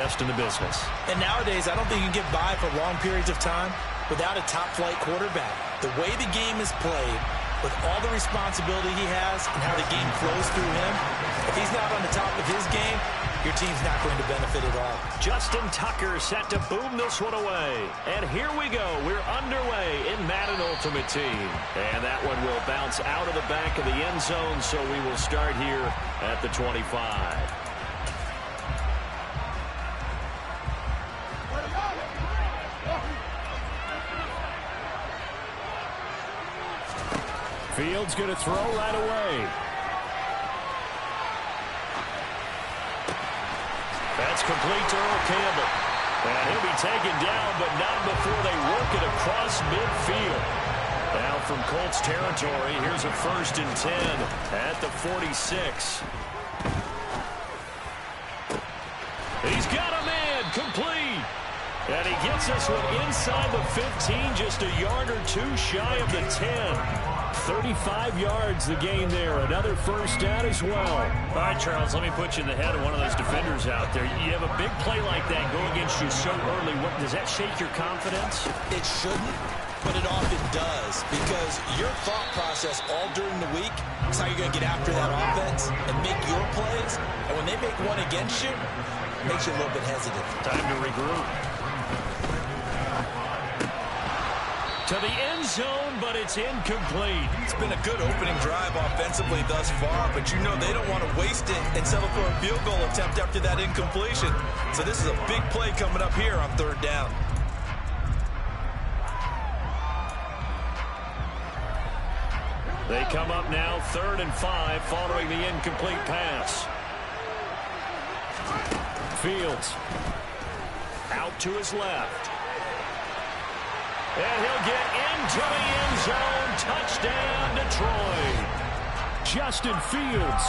Best in the business. And nowadays, I don't think you can get by for long periods of time without a top-flight quarterback. The way the game is played, with all the responsibility he has and how the game flows through him, if he's not on the top of his game, your team's not going to benefit at all. Justin Tucker set to boom this one away. And here we go. We're underway in Madden Ultimate Team. And that one will bounce out of the back of the end zone, so we will start here at the 25. Fields going to throw right away. That's complete to Earl Campbell. And he'll be taken down, but not before they work it across midfield. Now from Colts territory, here's a 1st and 10 at the 46. He's got a man, complete. And he gets this one inside the 15, just a yard or two shy of the 10. 35 yards the gain there. Another 1st down as well. All right, Charles, let me put you in the head of one of those defenders out there. You have a big play like that go against you so early. Does that shake your confidence? It shouldn't, but it often does, because your thought process all during the week is how you're going to get after that offense and make your plays. And when they make one against you, it makes you a little bit hesitant. Time to regroup. To the end zone, but it's incomplete. It's been a good opening drive offensively thus far, but you know they don't want to waste it and settle for a field goal attempt after that incompletion. So this is a big play coming up here on 3rd down. They come up now 3rd and 5 following the incomplete pass. Fields out to his left. And he'll get into the end zone. Touchdown, Detroit. Justin Fields,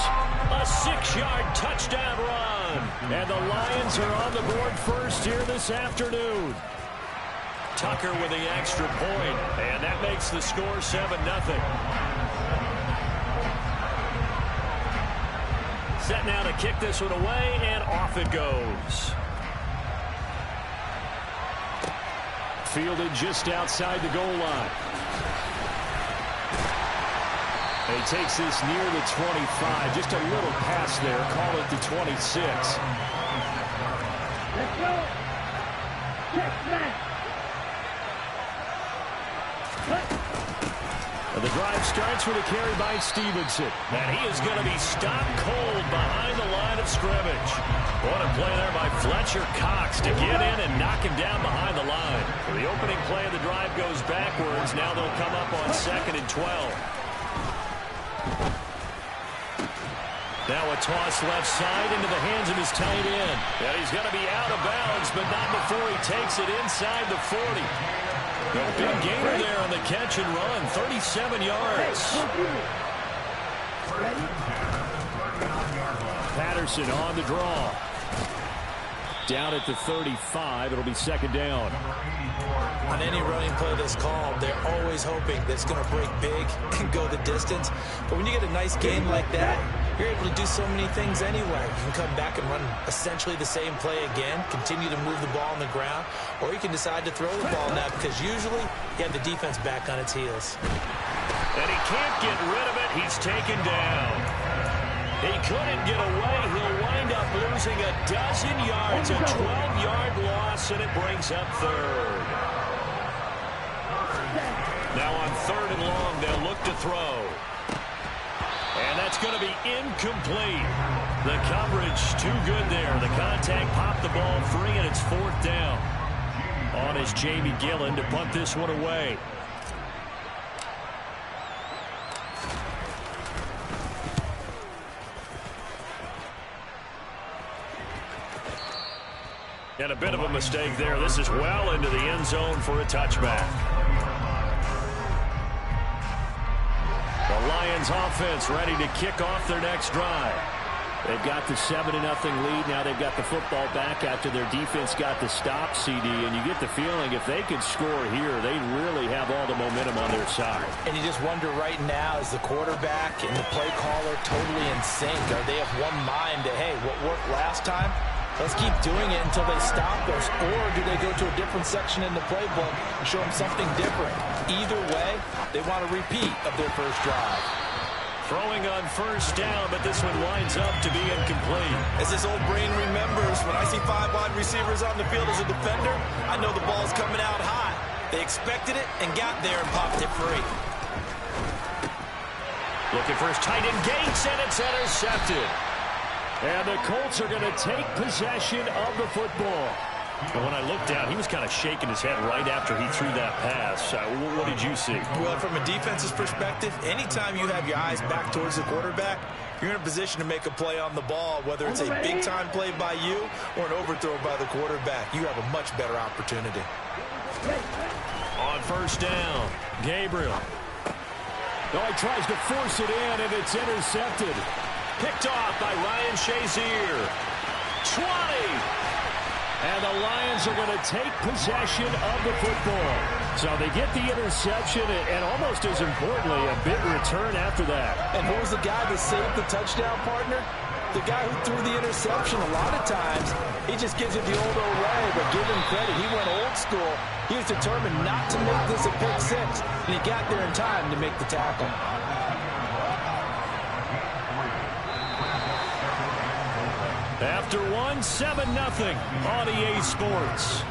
a 6-yard touchdown run. And the Lions are on the board first here this afternoon. Tucker with the extra point, and that makes the score 7-0. Set now to kick this one away, and off it goes. Fielded just outside the goal line. He takes this near the 25. Just a little pass there. Call it the 26. Let's go. Check back. The drive starts with a carry by Stevenson. And he is going to be stopped cold behind the line of scrimmage. What a play there by Fletcher Cox to get in and knock him down behind the line. The opening play of the drive goes backwards. Now they'll come up on 2nd and 12. Now a toss left side into the hands of his tight end. And he's going to be out of bounds, but not before he takes it inside the 40. A big gainer there on the catch and run, 37 yards. Patterson on the draw. Down at the 35, it'll be 2nd down. On any running play that's called, they're always hoping that it's going to break big and go the distance. But when you get a nice gain like that, you're able to do so many things anyway. You can come back and run essentially the same play again, continue to move the ball on the ground, or you can decide to throw the ball now because usually you have the defense back on its heels. And he can't get rid of it. He's taken down. He couldn't get away. He'll wind up losing a dozen yards, a 12-yard loss, and it brings up 3rd. Now on 3rd and long, they'll look to throw. And that's going to be incomplete. The coverage too good there. The contact popped the ball free, and it's 4th down. On is Jamie Gillen to punt this one away. And a bit of a mistake there. This is well into the end zone for a touchback. The Lions offense ready to kick off their next drive. They've got the 7-0 lead. Now they've got the football back after their defense got the stop, CD. And you get the feeling if they could score here, they really have all the momentum on their side. And you just wonder right now, is the quarterback and the play caller totally in sync? Are they of one mind that, hey, what worked last time, Let's keep doing it until they stop us, or do they go to a different section in the playbook and show them something different? Either way, they want a repeat of their first drive. Throwing on first down, but this one winds up to be incomplete. As this old brain remembers, when I see 5 wide receivers on the field as a defender, I know the ball's coming out hot. They expected it and got there and popped it free. Looking for his tight end Gates, and it's intercepted. And the Colts are going to take possession of the football. And when I looked down, he was kind of shaking his head right after he threw that pass. What did you see? Well, from a defense's perspective, anytime you have your eyes back towards the quarterback, you're in a position to make a play on the ball, whether it's a big-time play by you or an overthrow by the quarterback. You have a much better opportunity. On first down, Gabriel. Oh, he tries to force it in, and it's intercepted. Picked off by Ryan Shazier. 20! And the Lions are going to take possession of the football. So they get the interception, and almost as importantly, a big return after that. And who was the guy that saved the touchdown, partner? The guy who threw the interception. A lot of times, he just gives it the old way, but give him credit. He went old school. He was determined not to make this a pick six, and he got there in time to make the tackle. After 7-0 on EA Sports.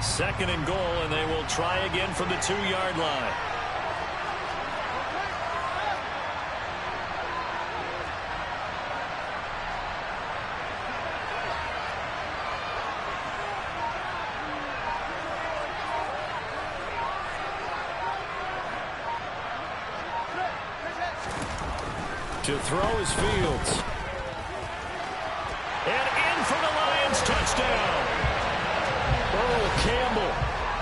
Second and goal, and they will try again from the 2-yard line. To throw is Fields. And in for the Lions, touchdown. Earl Campbell,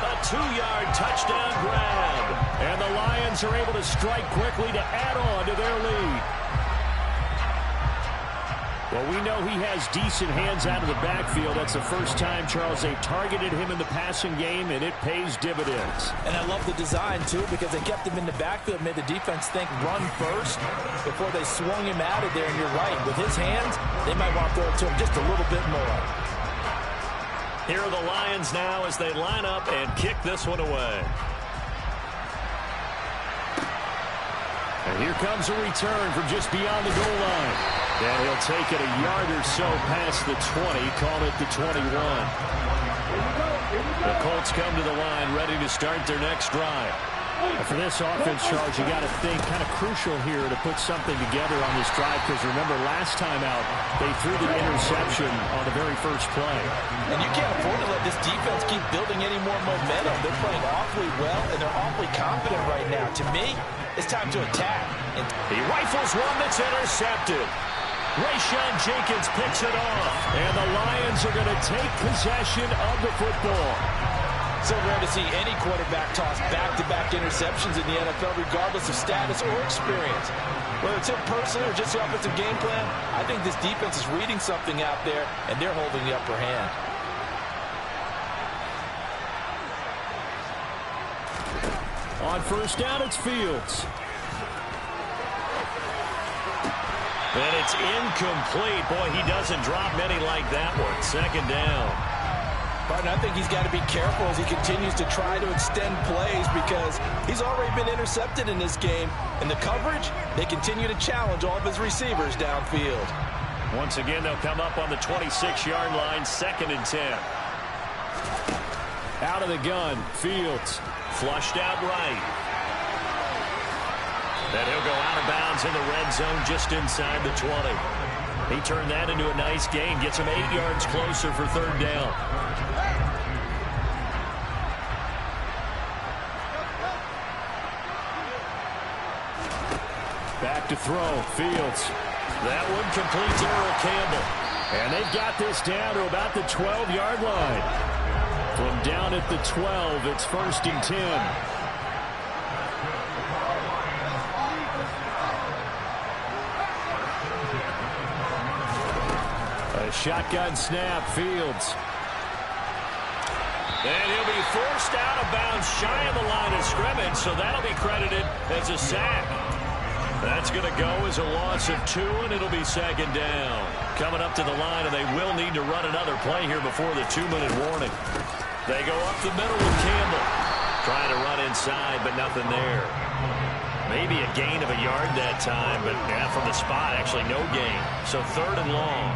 a 2-yard touchdown grab. And the Lions are able to strike quickly to add on to their lead. Well, we know he has decent hands out of the backfield. That's the first time, Charles, they've targeted him in the passing game, and it pays dividends. And I love the design, too, because they kept him in the backfield, made the defense think run first before they swung him out of there. And you're right, with his hands, they might want to throw it to him just a little bit more. Here are the Lions now as they line up and kick this one away. And here comes a return from just beyond the goal line. And he'll take it a yard or so past the 20, call it the 21. The Colts come to the line ready to start their next drive. And for this offense, Charles, you got to think kind of crucial here to put something together on this drive, because remember last time out they threw the interception on the very first play. And you can't afford to let this defense keep building any more momentum. They're playing awfully well, and they're awfully confident right now. To me, it's time to attack. And he rifles one that's intercepted. Rayshon Jenkins picks it off, and the Lions are going to take possession of the football. So rare to see any quarterback toss back-to-back interceptions in the NFL, regardless of status or experience. Whether it's him personally or just the offensive game plan, I think this defense is reading something out there, and they're holding the upper hand. On first down, it's Fields. And it's incomplete. Boy, he doesn't drop many like that one. Second down. But I think he's got to be careful as he continues to try to extend plays, because he's already been intercepted in this game. And the coverage, they continue to challenge all of his receivers downfield. Once again, they'll come up on the 26-yard line, 2nd and 10. Out of the gun, Fields. Flushed out right. And he'll go out of bounds in the red zone just inside the 20. He turned that into a nice gain. Gets him 8 yards closer for 3rd down. Back to throw. Fields. That one complete to Earl Campbell. And they've got this down to about the 12-yard line. From down at the 12, it's 1st and 10. shotgun snap. Fields. And he'll be forced out of bounds shy of the line of scrimmage, so that'll be credited as a sack. That's going to go as a loss of 2, and it'll be second down. Coming up to the line, and they will need to run another play here before the 2-minute warning. They go up the middle with Campbell. Trying to run inside, but nothing there. Maybe a gain of a yard that time, but yeah, from the spot, actually no gain. So 3rd and long.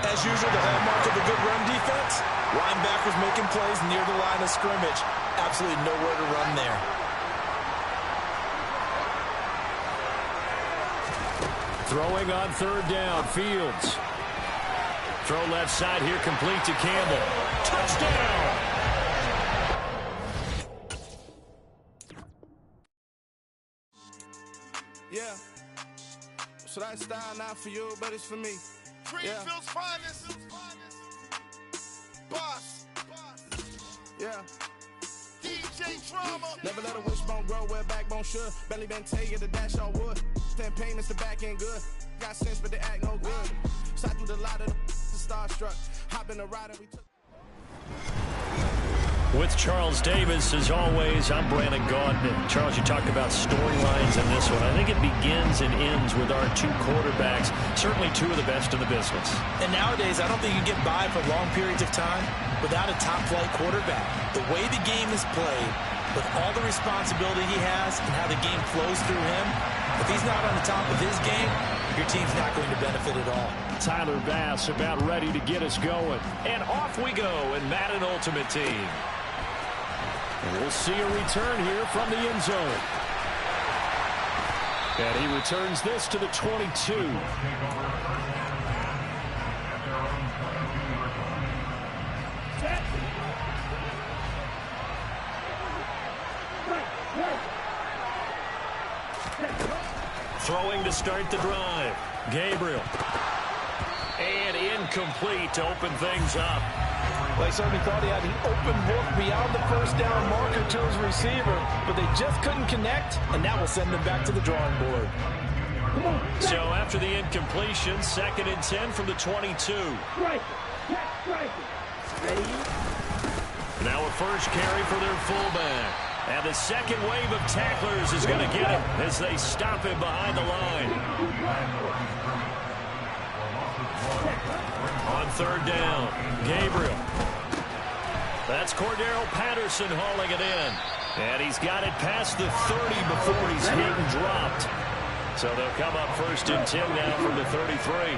As usual, the hallmark of a good run defense, linebackers making plays near the line of scrimmage. Absolutely nowhere to run there. Throwing on 3rd down, Fields. Throw left side here, complete to Campbell. Touchdown! Yeah. So that style not for you, but it's for me. Greenfield's finest. Boss. Yeah. DJ Drama. Never let a wishbone grow where backbone should. Belly been tell you the dash on wood. 10 payments, the back end good. Got sense, but they act no good. Shot through the lot of the starstruck. Hop in the ride and we took. With Charles Davis, as always, I'm Brandon Gaudin. Charles, you talked about storylines in this one. I think it begins and ends with our 2 quarterbacks, certainly 2 of the best in the business. And nowadays, I don't think you can get by for long periods of time without a top-flight quarterback. The way the game is played, with all the responsibility he has and how the game flows through him, if he's not on the top of his game, your team's not going to benefit at all. Tyler Bass about ready to get us going. And off we go in Madden Ultimate Team. And we'll see a return here from the end zone. And he returns this to the 22. Throwing to start the drive. Gabriel. And incomplete to open things up. Well, he certainly thought he had an open look beyond the first down marker to his receiver, but they just couldn't connect, and that will send them back to the drawing board. So after the incompletion, 2nd and 10 from the 22. Ready? Now a first carry for their fullback. And the second wave of tacklers is going to get him as they stop him behind the line. On 3rd down, Gabriel. That's Cordero Patterson hauling it in. And he's got it past the 30 before he's hit and dropped. So they'll come up 1st and 10 now from the 33.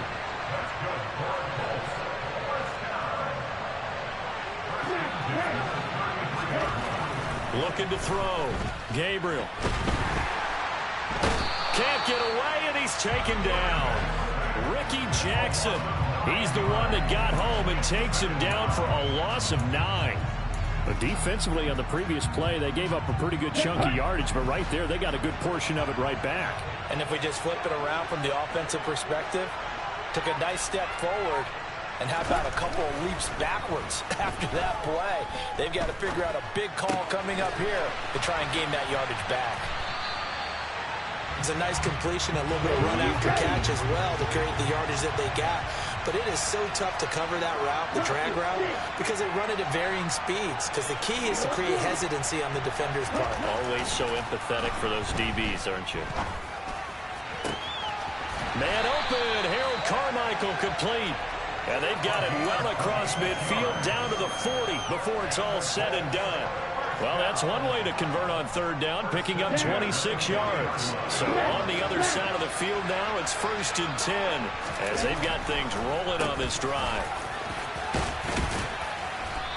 Looking to throw. Gabriel. Can't get away, and he's taken down. Ricky Jackson. He's the one that got home and takes him down for a loss of 9. But defensively on the previous play, they gave up a pretty good chunk of yardage, but right there, they got a good portion of it right back. And if we just flip it around from the offensive perspective, took a nice step forward, and how about a couple of leaps backwards after that play? They've got to figure out a big call coming up here to try and gain that yardage back. It's a nice completion, a little bit of run after catch as well to create the yardage that they got. But it is so tough to cover that route, the drag route, because they run it at varying speeds. Because the key is to create hesitancy on the defender's part. Always so empathetic for those DBs, aren't you? Man open, Harold Carmichael complete. And they've got it well across midfield down to the 40 before it's all said and done. Well, that's one way to convert on 3rd down, picking up 26 yards. So on the other side of the field now, it's 1st and 10 as they've got things rolling on this drive.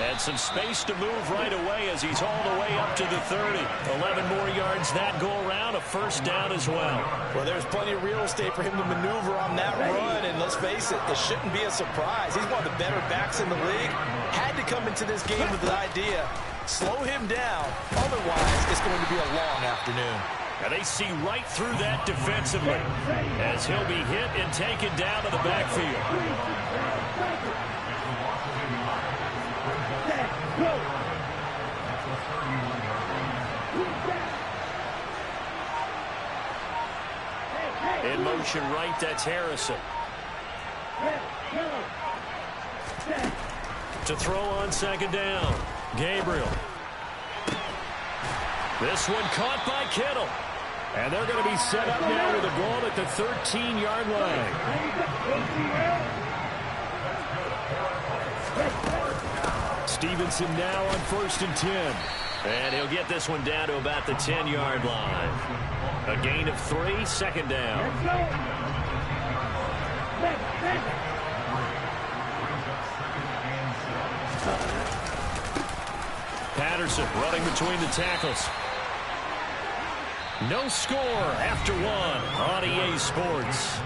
And some space to move right away as he's all the way up to the 30. 11 more yards that go around, a 1st down as well. Well, there's plenty of real estate for him to maneuver on that run, and let's face it, it shouldn't be a surprise. He's one of the better backs in the league. Had to come into this game with the idea, slow him down, otherwise it's going to be a long afternoon. And they see right through that defensively as he'll be hit and taken down to the backfield. In motion right, that's Harrison. To throw on second down. Gabriel. This one caught by Kittle. And they're going to be set up now with a goal at the 13-yard line. Stevenson now on 1st and 10. And he'll get this one down to about the 10-yard line. A gain of 3, second down. Patterson running between the tackles. No score after 1 on EA Sports.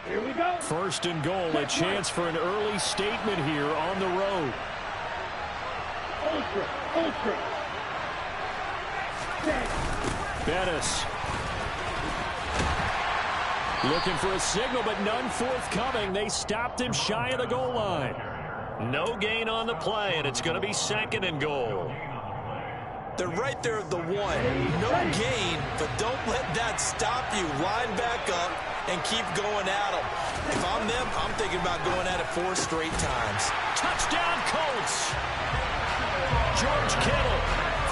Here we go. 1st and goal, a chance for an early statement here on the road. Ultra. Bettis. Looking for a signal, but none forthcoming. They stopped him shy of the goal line. No gain on the play, and it's going to be 2nd and goal. They're right there at the 1. No gain, but don't let that stop you. Line back up and keep going at them. If I'm them, I'm thinking about going at it 4 straight times. Touchdown, Colts. George Kittle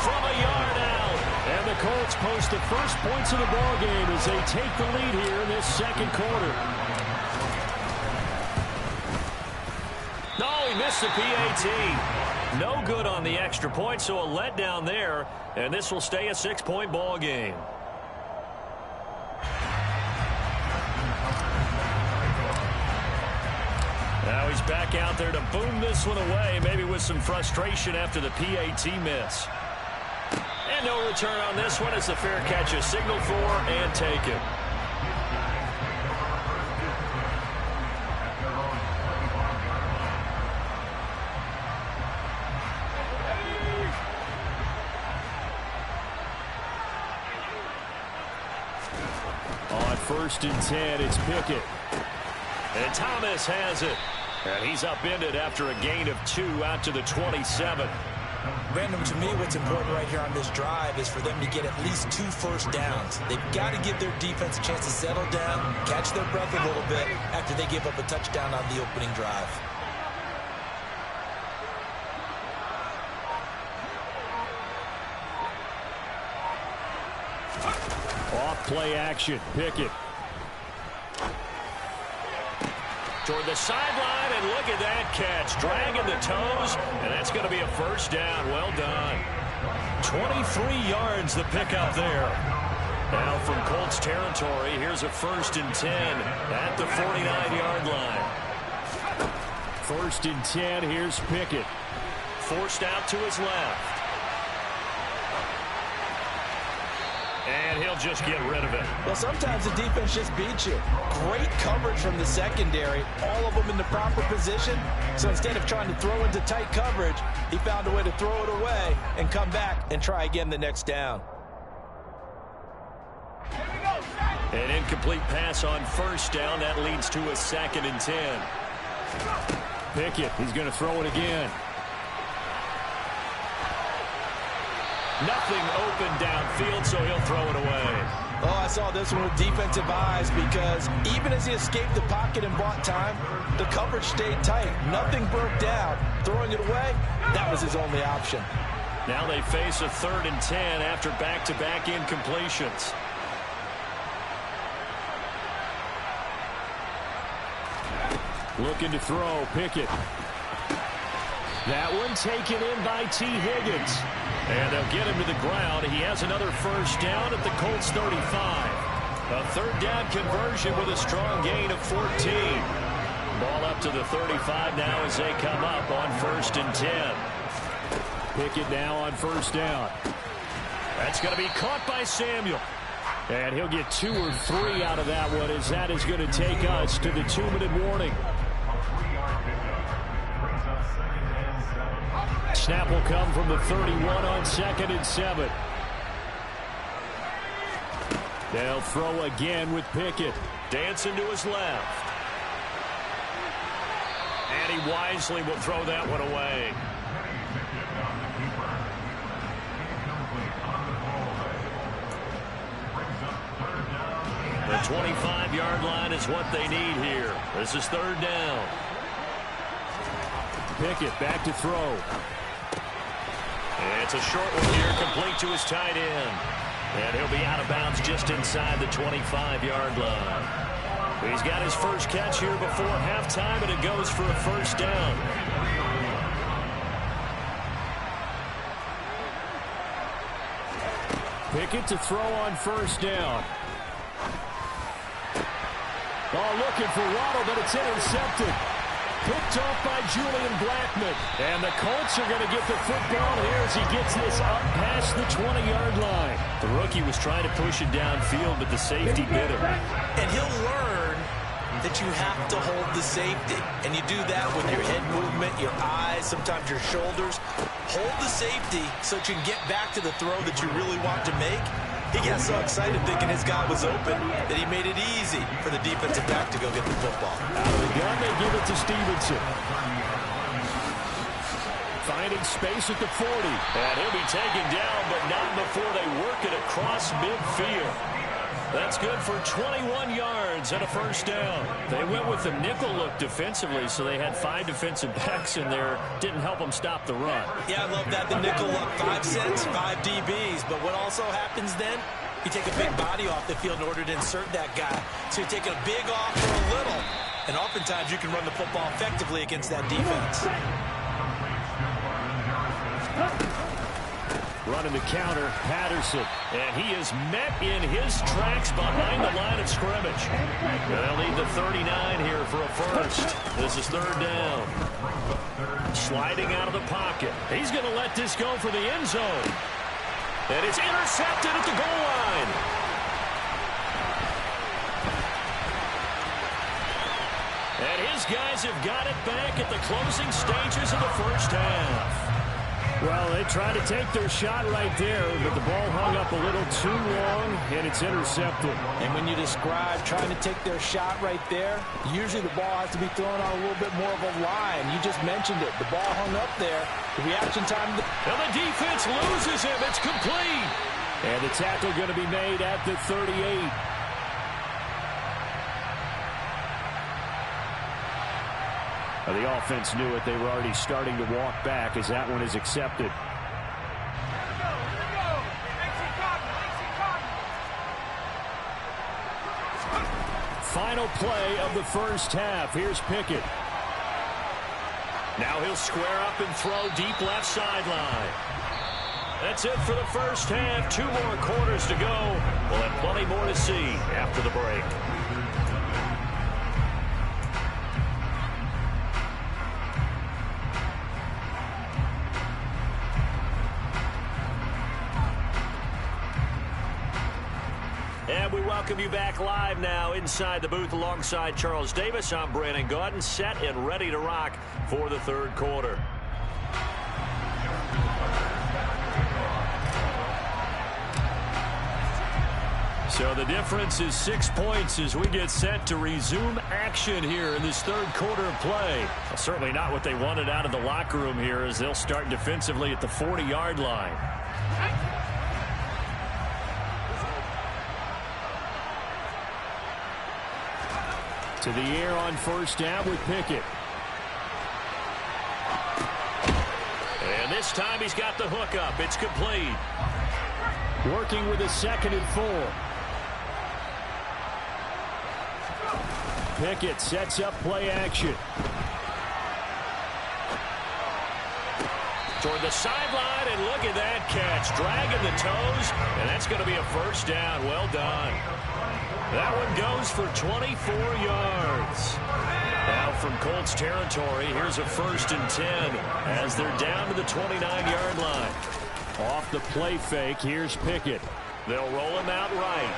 from a yard out. And the Colts post the first points of the ball game as they take the lead here in this 2nd quarter. No, he missed the PAT. No good on the extra point, so a letdown there. And this will stay a 6-point ball game. Now he's back out there to boom this one away, maybe with some frustration after the PAT miss. And no return on this one as the fair catch is signaled for and taken. On 1st and 10, it's Pickett. And Thomas has it. And he's upended after a gain of 2 out to the 27. Random, to me, what's important right here on this drive is for them to get at least 2 first downs. They've got to give their defense a chance to settle down, catch their breath a little bit after they give up a touchdown on the opening drive. Off play action. Pickett. Toward the sideline, and look at that catch. Dragging the toes, and that's going to be a first down. Well done. 23 yards the pickup there. Now from Colts territory, here's a 1st and 10 at the 49-yard line. 1st and 10, here's Pickett. Forced out to his left. And he'll just get rid of it. Well, sometimes the defense just beats you. Great coverage from the secondary, all of them in the proper position. So instead of trying to throw into tight coverage, he found a way to throw it away and come back and try again the next down. An incomplete pass on 1st down. That leads to a 2nd and 10. Pickett, he's going to throw it again. Nothing open downfield, so he'll throw it away. Oh, I saw this one with defensive eyes because even as he escaped the pocket and bought time, the coverage stayed tight. Nothing broke down. Throwing it away, that was his only option. Now they face a 3rd and 10 after back-to-back incompletions. Looking to throw, Pickett. That one taken in by T. Higgins. And they'll get him to the ground. He has another first down at the Colts 35. A 3rd down conversion with a strong gain of 14. Ball up to the 35 now as they come up on 1st and 10. Pickett now on 1st down. That's going to be caught by Samuel. And he'll get 2 or 3 out of that one as that is going to take us to the 2-minute warning. Snap will come from the 31 on 2nd and 7. They'll throw again with Pickett. Dancing to his left. And he wisely will throw that one away. The 25-yard line is what they need here. This is third down. Pickett back to throw. It's a short one here, complete to his tight end. And he'll be out of bounds just inside the 25-yard line. He's got his first catch here before halftime, and it goes for a first down. Pickett to throw on first down. Oh, looking for Waddle, but it's intercepted. Picked off by Julian Blackmon. And the Colts are going to get the football here as he gets this up past the 20-yard line. The rookie was trying to push it downfield, but the safety bit him. And he'll learn that you have to hold the safety. And you do that with your head movement, your eyes, sometimes your shoulders. Hold the safety so that you can get back to the throw that you really want to make. He got so excited thinking his guy was open that he made it easy for the defensive back to go get the football. Out of the gun, they give it to Stevenson. Finding space at the 40. And he'll be taken down, but not before they work it across midfield. That's good for 21 yards and a first down. They went with the nickel look defensively, so they had 5 defensive backs in there. Didn't help them stop the run. Yeah, I love that. The nickel look, 5 cents, 5 DBs. But what also happens then, you take a big body off the field in order to insert that guy. So you're taking a big off for a little. And oftentimes you can run the football effectively against that defense. Running the counter, Patterson. And he is met in his tracks behind the line of scrimmage. They'll need the 39 here for a first. This is third down. Sliding out of the pocket. He's going to let this go for the end zone. And it's intercepted at the goal line. And his guys have got it back at the closing stages of the first half. Well, they tried to take their shot right there, but the ball hung up a little too long, and it's intercepted. And when you describe trying to take their shot right there, usually the ball has to be thrown on a little bit more of a line. You just mentioned it. The ball hung up there. The reaction time. And the defense loses him. It's complete. And the tackle going to be made at the 38. The offense knew it. They were already starting to walk back as that one is accepted. Final play of the first half. Here's Pickett. Now he'll square up and throw deep left sideline. That's it for the first half. 2 more quarters to go. We'll have plenty more to see after the break. And we welcome you back live now inside the booth alongside Charles Davis. I'm Brandon Gaudin, set and ready to rock for the third quarter. So the difference is 6 points as we get set to resume action here in this third quarter of play. Well, certainly not what they wanted out of the locker room here as they'll start defensively at the 40-yard line. To the air on first down with Pickett. And this time he's got the hook up. It's complete. Working with a 2nd and 4. Pickett sets up play action. Toward the sideline, and look at that catch. Dragging the toes, and that's going to be a first down. Well done. That one goes for 24 yards. Now from Colts territory, here's a 1st and 10 as they're down to the 29-yard line. Off the play fake, here's Pickett. They'll roll him out right.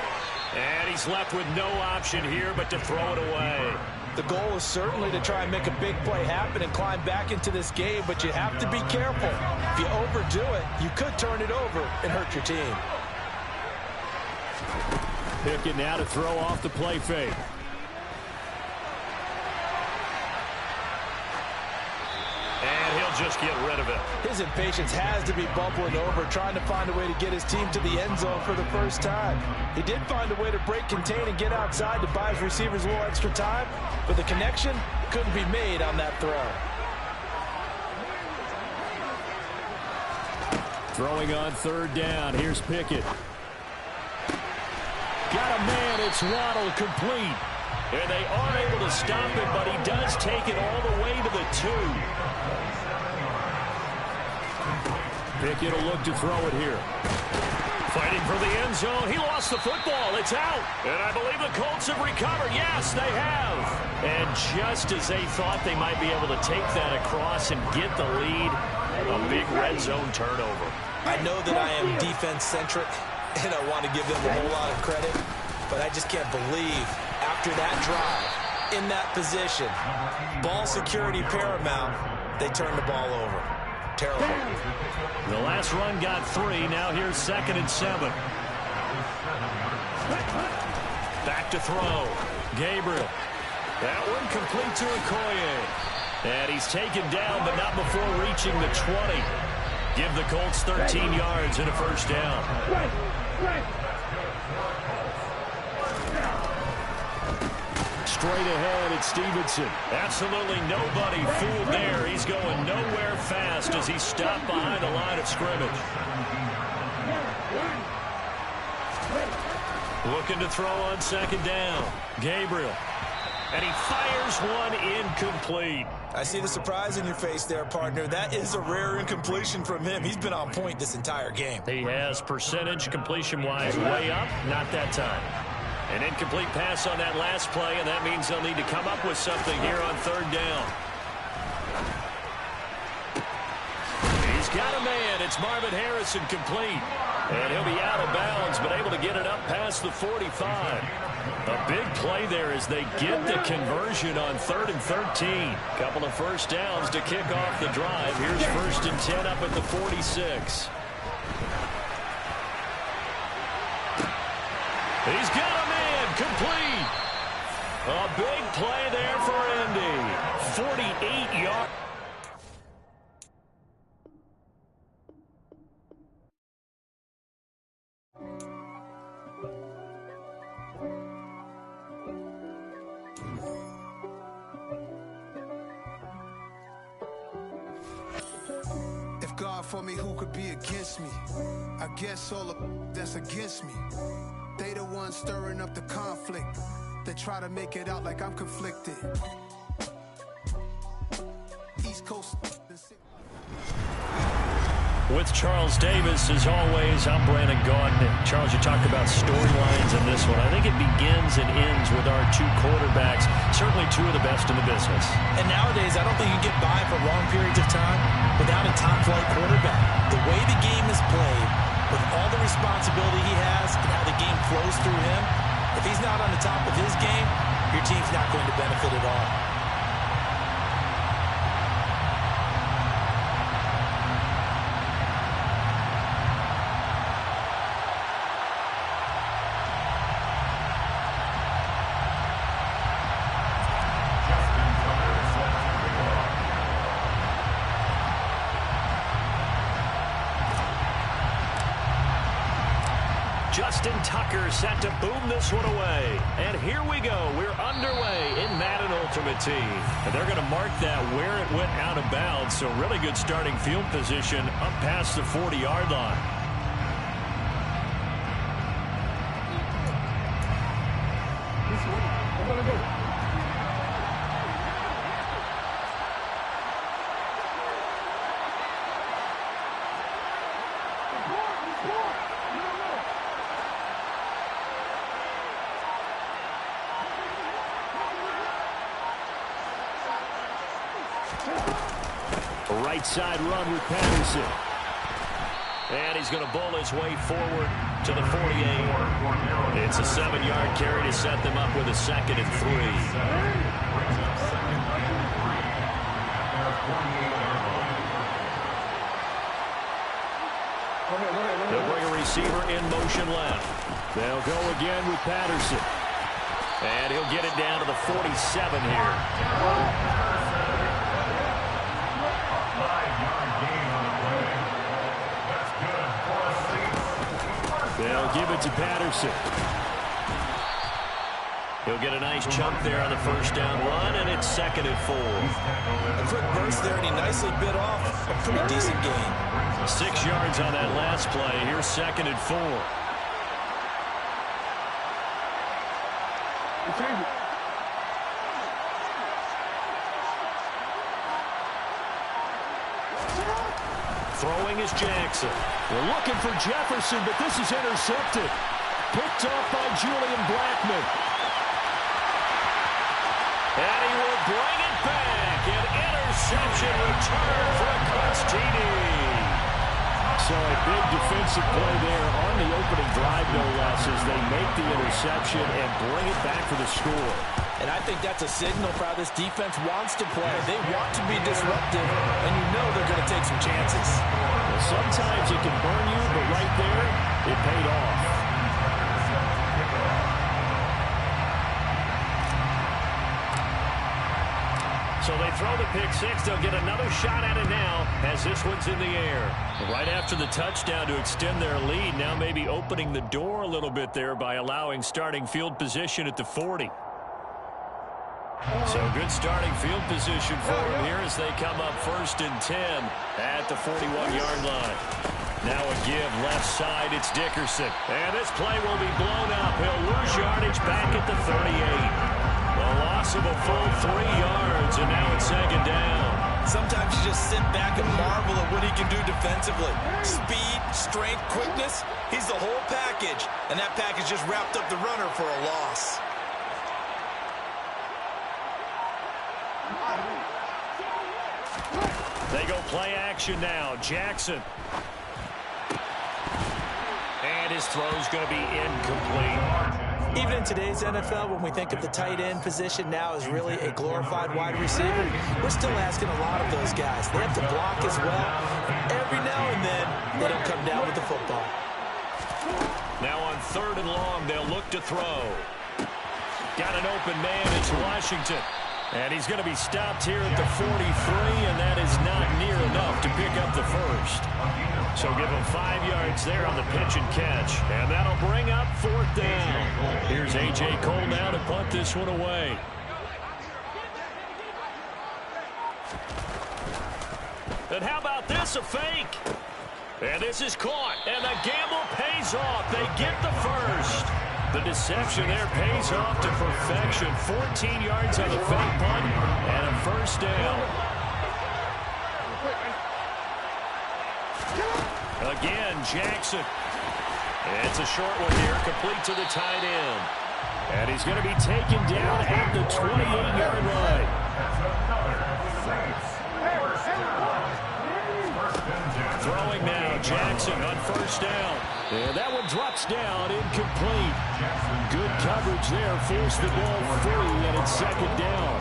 And he's left with no option here but to throw it away. The goal is certainly to try and make a big play happen and climb back into this game, but you have to be careful. If you overdo it, you could turn it over and hurt your team. Pickett now to throw off the play fake. just get rid of it. His impatience has to be bubbling over, trying to find a way to get his team to the end zone for the first time. He did find a way to break, contain, and get outside to buy his receivers a little extra time, but the connection couldn't be made on that throw. Throwing on third down. Here's Pickett. Got a man. It's Waddle, complete. And they are able to stop it, but he does take it all the way to the 2. Pickett will look to throw it here. Fighting for the end zone. He lost the football. It's out. And I believe the Colts have recovered. Yes, they have. And just as they thought they might be able to take that across and get the lead, a big red zone turnover. I know that I am defense-centric, and I want to give them a whole lot of credit, but I just can't believe after that drive, in that position, ball security paramount, they turn the ball over. Terrible. The last run got 3. Now here's 2nd and 7. Back to throw. Gabriel. That one complete to Okoye. And he's taken down, but not before reaching the 20. Give the Colts 13 yards and a first down. Straight ahead, it's Stevenson. Absolutely nobody fooled there. He's going nowhere fast as he stopped behind the line of scrimmage. Looking to throw on 2nd down. Gabriel. And he fires one incomplete. I see the surprise in your face there, partner. That is a rare incompletion from him. He's been on point this entire game. He has percentage completion-wise way up. Not that time. An incomplete pass on that last play, and that means they'll need to come up with something here on 3rd down. He's got a man. It's Marvin Harrison, complete. And he'll be out of bounds, but able to get it up past the 45. A big play there as they get the conversion on 3rd and 13. Couple of first downs to kick off the drive. Here's 1st and 10 up at the 46. He's got a man, complete. A big play there for Indy. 48 yards. If God for me, who could be against me? I guess all of that's against me. They the ones stirring up the conflict. They try to make it out like I'm conflicted. East Coast. With Charles Davis, as always, I'm Brandon Gaudin. Charles, you talked about storylines in this one. I think it begins and ends with our 2 quarterbacks, certainly 2 of the best in the business. And nowadays, I don't think you get by for long periods of time without a top-flight quarterback. The way the game is played, with all the responsibility he has and how the game flows through him, if he's not on the top of his game, your team's not going to benefit at all. Justin Tucker set to boom this one away. And here we go. We're underway in Madden Ultimate Team. And they're going to mark that where it went out of bounds. So really good starting field position up past the 40-yard line. Right side run with Patterson. And he's going to bowl his way forward to the 48. It's a 7-yard carry to set them up with a 2nd and 3. They'll bring a receiver in motion left. They'll go again with Patterson. And he'll get it down to the 47 here. it to Patterson. He'll get a nice chunk there on the first down run, and it's 2nd and 4. A quick burst there, and he nicely bit off a pretty decent gain. 6 yards on that last play. Here's 2nd and 4. Throwing is Jackson. They're looking for Jefferson, but this is intercepted. Picked off by Julian Blackman. And he will bring it back. An interception return for a Colts TD. So a big defensive play there on the opening drive, no less, as they make the interception and bring it back for the score. And I think that's a signal for how this defense wants to play. They want to be disruptive, and you know they're going to take some chances. Well, sometimes it can burn you, but right there, it paid off. So they throw the pick six. They'll get another shot at it now as this one's in the air. Right after the touchdown to extend their lead, now maybe opening the door a little bit there by allowing starting field position at the 40. So good starting field position for them here as they come up 1st and 10 at the 41-yard line. Now a give left side. It's Dickerson. And this play will be blown up. He'll lose yardage back at the 38. A loss of a full 3 yards, and now it's 2nd down. Sometimes you just sit back and marvel at what he can do defensively. Speed, strength, quickness. He's the whole package, and that package just wrapped up the runner for a loss. They go play action now. Jackson. And his throw's going to be incomplete. Even in today's NFL, when we think of the tight end position now as really a glorified wide receiver, we're still asking a lot of those guys. They have to block as well. Every now and then, they don't come down with the football. Now on 3rd and long, they'll look to throw. Got an open man. It's Washington. And he's going to be stopped here at the 43, and that is not near enough to pick up the first. So give him 5 yards there on the pitch and catch. And that'll bring up 4th down. Here's A.J. Cole now to punt this one away. And how about this, a fake? And this is caught, and the gamble pays off. They get the first. The deception there pays off to perfection. 14 yards on the fake punt and a 1st down. Again, Jackson. It's a short one here, complete to the tight end. And he's going to be taken down at the 28-yard line. Throwing now, Jackson on 1st down. And that one drops down, incomplete. Good coverage there, forced the ball free, and it's 2nd down.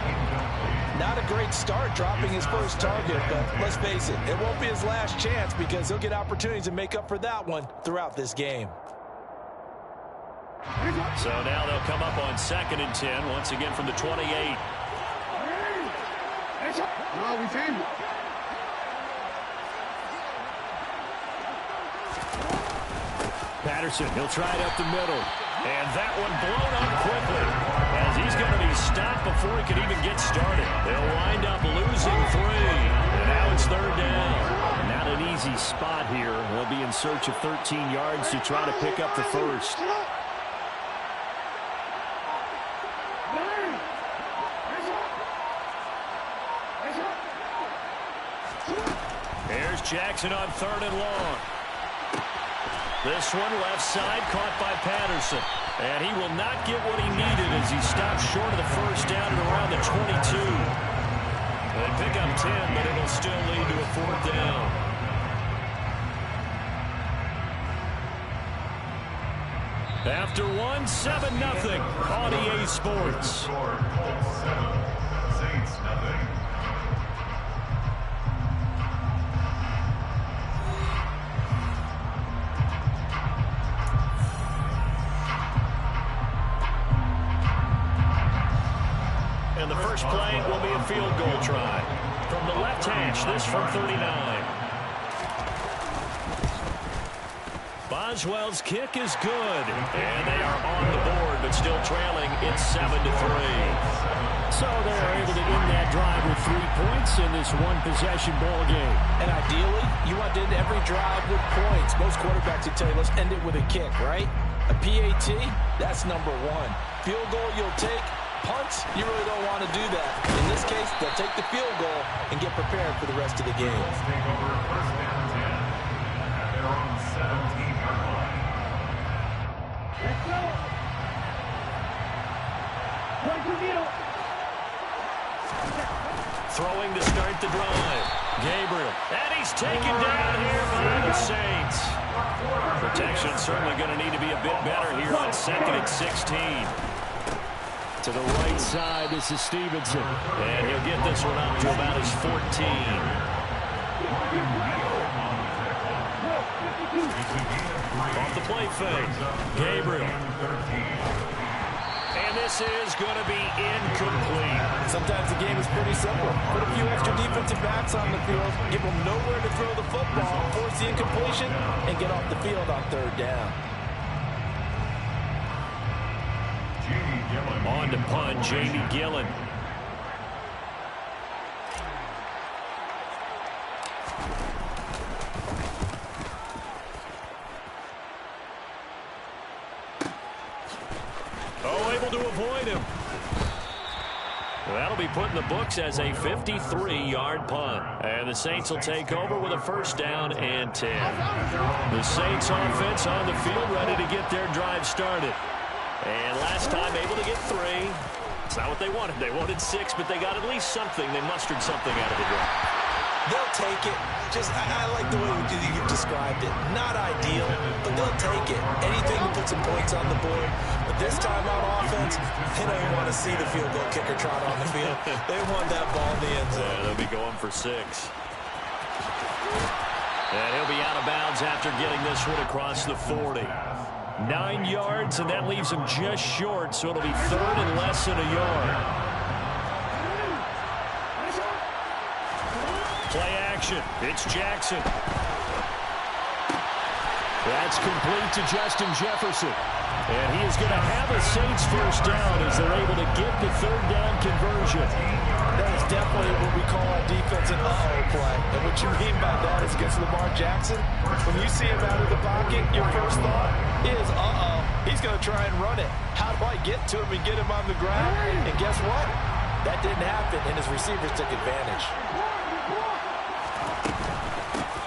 Not a great start dropping his first target, but let's face it, it won't be his last chance because he'll get opportunities to make up for that one throughout this game. So now they'll come up on 2nd and 10, once again from the 28. Patterson, he'll try it up the middle. And that one blown up quickly as he's going to be stopped before he can even get started. They'll wind up losing 3. And now it's 3rd down. Not an easy spot here. They'll be in search of 13 yards to try to pick up the first. Here's Jackson on 3rd and long. This one left side caught by Patterson. And he will not get what he needed as he stops short of the first down at around the 22. They pick up 10, but it'll still lead to a 4th down. After one, 7-0 on EA Sports. And the first play will be a field goal try. From the left hash, this from 39. Boswell's kick is good. And they are on the board, but still trailing. It's 7-3. So they're able to end that drive with 3 points in this one-possession ball game. And ideally, you want to end every drive with points. Most quarterbacks would tell you, let's end it with a kick, right? A PAT, that's number 1. Field goal you'll take. Punts, you really don't want to do that. In this case, they'll take the field goal and get prepared for the rest of the game. Take over first down and 10 at their own 17-yard line. Let's go. Point to middle. Throwing to start the drive. Gabriel. And he's taken down here by the Saints. Protection certainly going to need to be a bit better here on 2nd and 16. To the right side, this is Stevenson. And he'll get this one up to about his 14. Off the play fake. Gabriel. And this is going to be incomplete. Sometimes the game is pretty simple. Put a few extra defensive backs on the field, give them nowhere to throw the football, force the incompletion, and get off the field on 3rd down. On to punt, Jamie Gillen. Oh, able to avoid him. That'll be put in the books as a 53-yard punt. And the Saints will take over with a 1st down and 10. The Saints offense on the field ready to get their drive started. And last time able to get 3. It's not what they wanted. They wanted 6, but they got at least something. They mustered something out of the drive. They'll take it. I like the way you've described it. Not ideal, but they'll take it. Anything to put some points on the board. But this time on offense, they don't even want to see the field goal kicker trot on the field. They want that ball in the end zone. Yeah, they'll be going for 6. And he'll be out of bounds after getting this one across the 40. 9 yards, and that leaves him just short, so it'll be 3rd and less than a yard. Play action. It's Jackson. That's complete to Justin Jefferson. And he is going to have a Saints 1st down as they're able to get the 3rd down conversion. That is definitely what we call a defensive uh-oh play. And what you mean by that is against Lamar Jackson, when you see him out of the pocket, your first thought is, uh-oh, he's going to try and run it. How do I get to him and get him on the ground? And guess what? That didn't happen, and his receivers took advantage.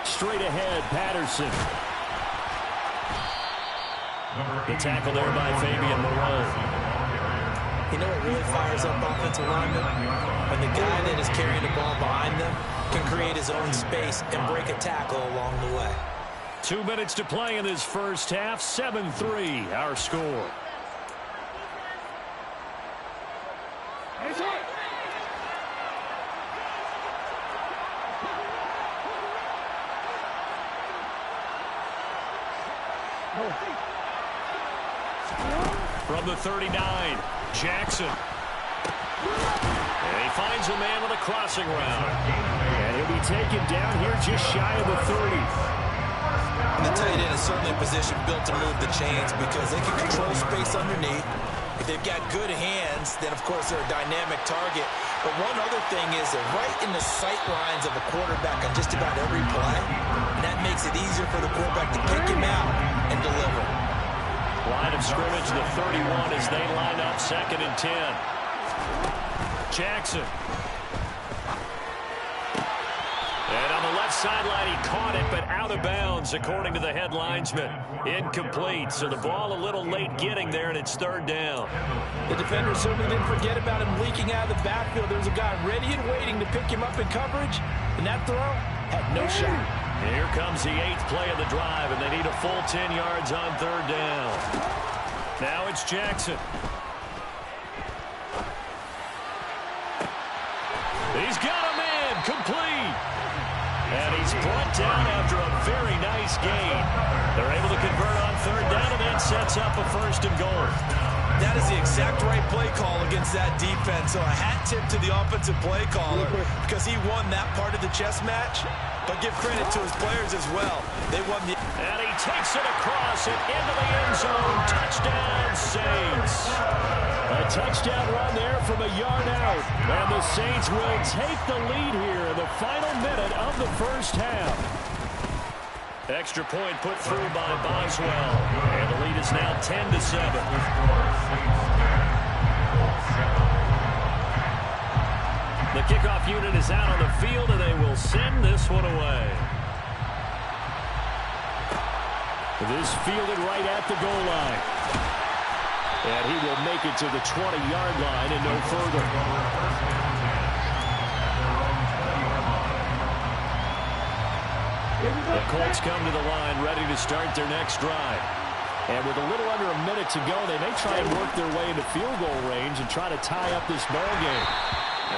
Straight ahead, Patterson. The tackle there by Fabian Moreau. You know what really fires up offensive linemen? When the guy that is carrying the ball behind them can create his own space and break a tackle along the way. 2 minutes to play in this first half. 7-3, our score. From the 39, Jackson. And he finds a man on the crossing route. And he'll be taken down here just shy of the 30. And the tight end is certainly a position built to move the chains because they can control space underneath. If they've got good hands, then of course they're a dynamic target. But one other thing is they're right in the sight lines of a quarterback on just about every play. And that makes it easier for the quarterback to pick him out and deliver. Line of scrimmage, the 31 as they line up 2nd and 10. Jackson. And on the left sideline, he caught it, but out of bounds, according to the head linesman. Incomplete, so the ball a little late getting there, and it's 3rd down. The defender certainly didn't forget about him leaking out of the backfield. There's a guy ready and waiting to pick him up in coverage, and that throw had no shot. And here comes the 8th play of the drive, and they need a full 10 yards on 3rd down. Now it's Jackson. He's got him in, complete. And he's brought down after a very nice gain. They're able to convert on 3rd down, and that sets up a 1st and goal. That is the exact right play call against that defense. So a hat tip to the offensive play caller because he won that part of the chess match. But give credit to his players as well. They won the... And he takes it across and into the end zone. Touchdown, Saints. A touchdown run there from a yard out. And the Saints will take the lead here in the final minute of the first half. Extra point put through by Boswell. And the lead is now 10-7. The kickoff unit is out on the field, and they will send this one away. This fielded right at the goal line. And he will make it to the 20-yard line and no further. The Colts come to the line ready to start their next drive. And with a little under a minute to go, they may try and work their way into field goal range and try to tie up this ball game.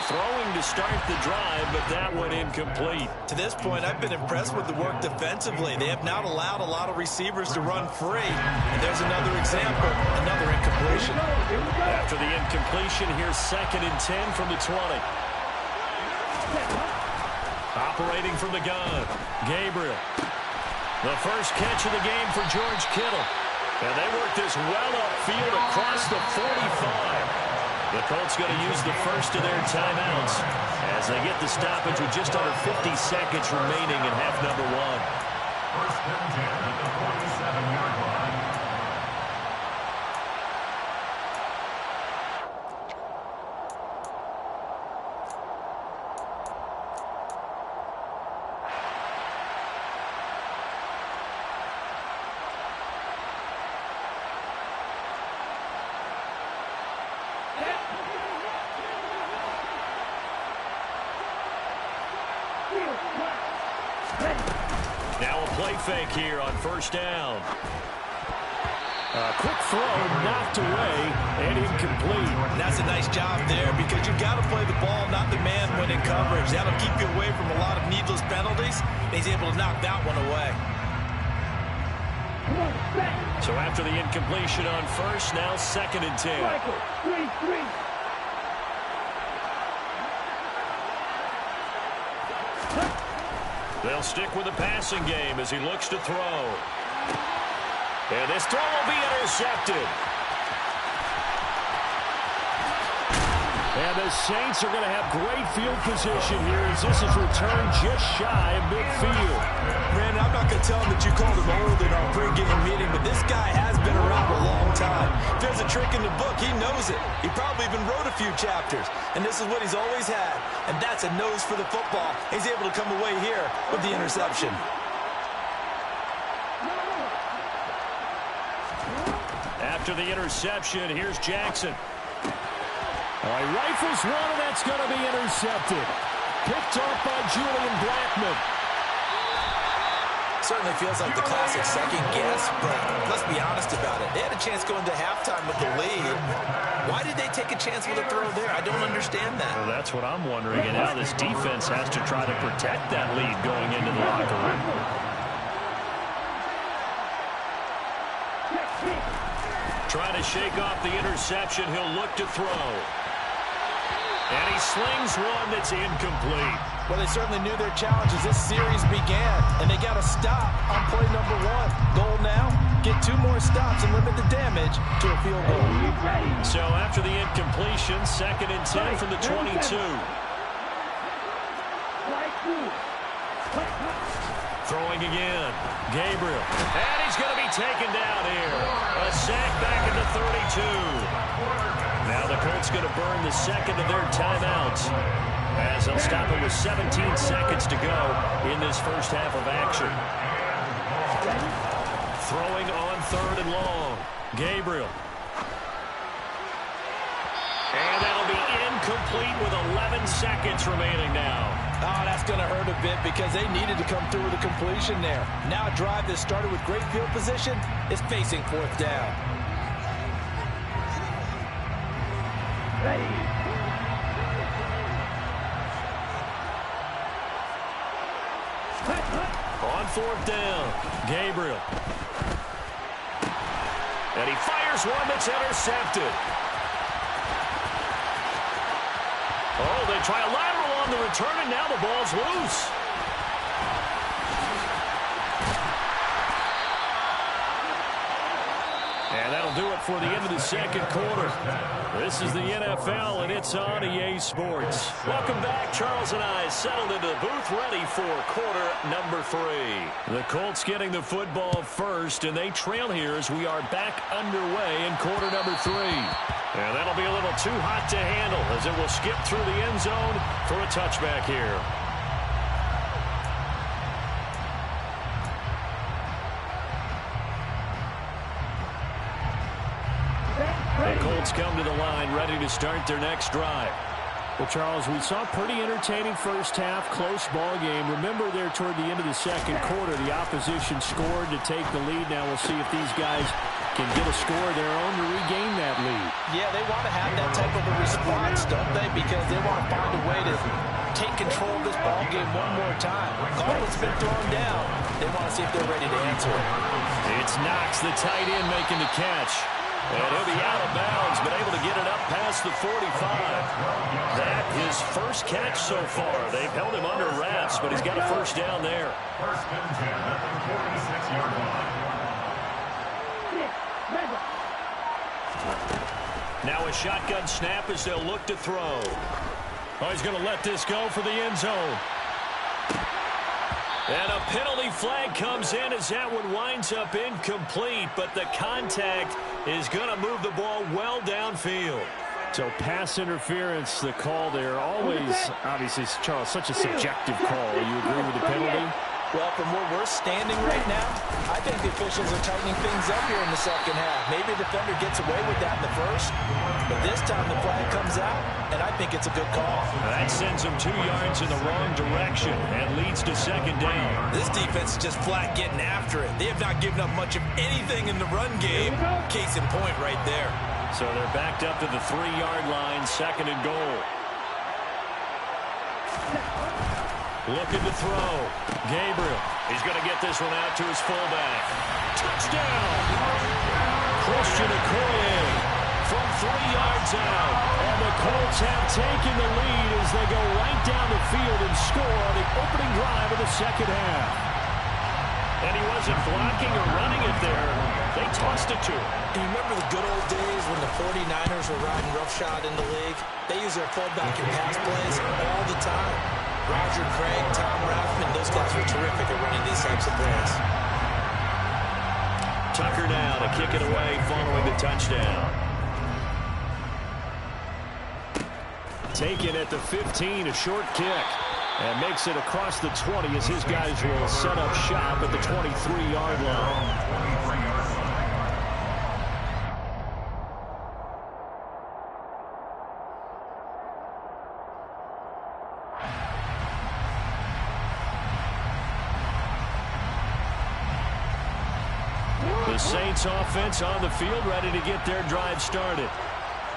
Throwing to start the drive, but that one incomplete. To this point, I've been impressed with the work defensively. They have not allowed a lot of receivers to run free. And there's another example, another incompletion. After the incompletion, here's 2nd and 10 from the 20. Operating from the gun, Gabriel. The first catch of the game for George Kittle. And they work this well upfield across the 45. The Colts going to use the first of their timeouts as they get the stoppage with just under 50 seconds remaining in half number 1. First and 10 at the 47-yard line. Now a play fake here on first down. A quick throw knocked away and incomplete. And that's a nice job there because you've got to play the ball, not the man when in coverage. That'll keep you away from a lot of needless penalties. He's able to knock that one away. So after the incompletion on first, now 2nd and 10. They'll stick with the passing game as he looks to throw. And this throw will be intercepted. And the Saints are going to have great field position here as this is returned just shy of midfield. Brandon, I'm not going to tell him that you called him old in our pregame meeting, but this guy has been around a long time. If there's a trick in the book, he knows it. He probably even wrote a few chapters, and this is what he's always had, and that's a nose for the football. He's able to come away here with the interception. After the interception, here's Jackson. He rifles one, and that's going to be intercepted. Picked off by Julian Blackmon. Certainly feels like the classic second guess, but let's be honest about it. They had a chance going to halftime with the lead. Why did they take a chance with a throw there? I don't understand that. Well, that's what I'm wondering, and now this defense has to try to protect that lead going into the locker room. Trying to shake off the interception, he'll look to throw. And he slings one that's incomplete. Well, they certainly knew their challenge as this series began, and they got to stop on play number 1. Goal now, get 2 more stops and limit the damage to a field goal. So after the incompletion, 2nd and 10 from the 22. Throwing again, Gabriel. And he's going to be taken down here. A sack back at the 32. Now the Colts going to burn the second of their timeouts as they'll stop it with 17 seconds to go in this first half of action. Throwing on 3rd and long, Gabriel. And that'll be incomplete with 11 seconds remaining now. Oh, that's going to hurt a bit because they needed to come through with a completion there. Now a drive that started with great field position is facing 4th down. On 4th down, Gabriel. And he fires one that's intercepted. Oh, they try a lateral on the return, and now the ball's loose. before the end of the second quarter. This is the NFL, and it's on EA Sports. Welcome back. Charles and I settled into the booth, ready for quarter number 3. The Colts getting the football first, and they trail here as we are back underway in quarter number 3. And that'll be a little too hot to handle as it will skip through the end zone for a touchback here. The Colts come to the line, ready to start their next drive. Well, Charles, we saw a pretty entertaining first half, close ball game. Remember there toward the end of the second quarter, the opposition scored to take the lead. Now we'll see if these guys can get a score of their own to regain that lead. Yeah, they want to have that type of a response, don't they? Because they want to find a way to take control of this ball game one more time. Gauntlet's been thrown down. They want to see if they're ready to answer it. It's Knox, the tight end, making the catch. And he'll be out of bounds, but able to get it up past the 45. That his first catch so far. They've held him under wraps, but he's got a first down there. First and 10 at the 46-yard line. Now a shotgun snap as they'll look to throw. Oh, he's going to let this go for the end zone. And a penalty flag comes in as that one winds up incomplete, but the contact is going to move the ball well downfield. So pass interference, the call there. Always, obviously, Charles, such a subjective call. You agree with the penalty? Well, from where we're standing right now, I think the officials are tightening things up here in the second half. Maybe the defender gets away with that in the first, but this time the flag comes out, and I think it's a good call. That sends them 2 yards in the wrong direction and leads to second down. This defense is just flat getting after it. They have not given up much of anything in the run game. Case in point right there. So they're backed up to the 3-yard line, second and goal. Looking to throw. Gabriel. He's going to get this one out to his fullback. Touchdown! Christian Okoye from 3 yards out. And the Colts have taken the lead as they go right down the field and score on the opening drive of the second half. And he wasn't blocking or running it there. They tossed it to him. You remember the good old days when the 49ers were riding roughshod in the league? They use their fullback in pass plays all the time. Roger Craig, Tom Rathman, those guys were terrific at running these types of plays. Tucker now to kick it away following the touchdown. Taken at the 15, a short kick. And makes it across the 20 as his guys will set up shop at the 23-yard line. The Saints offense on the field, ready to get their drive started.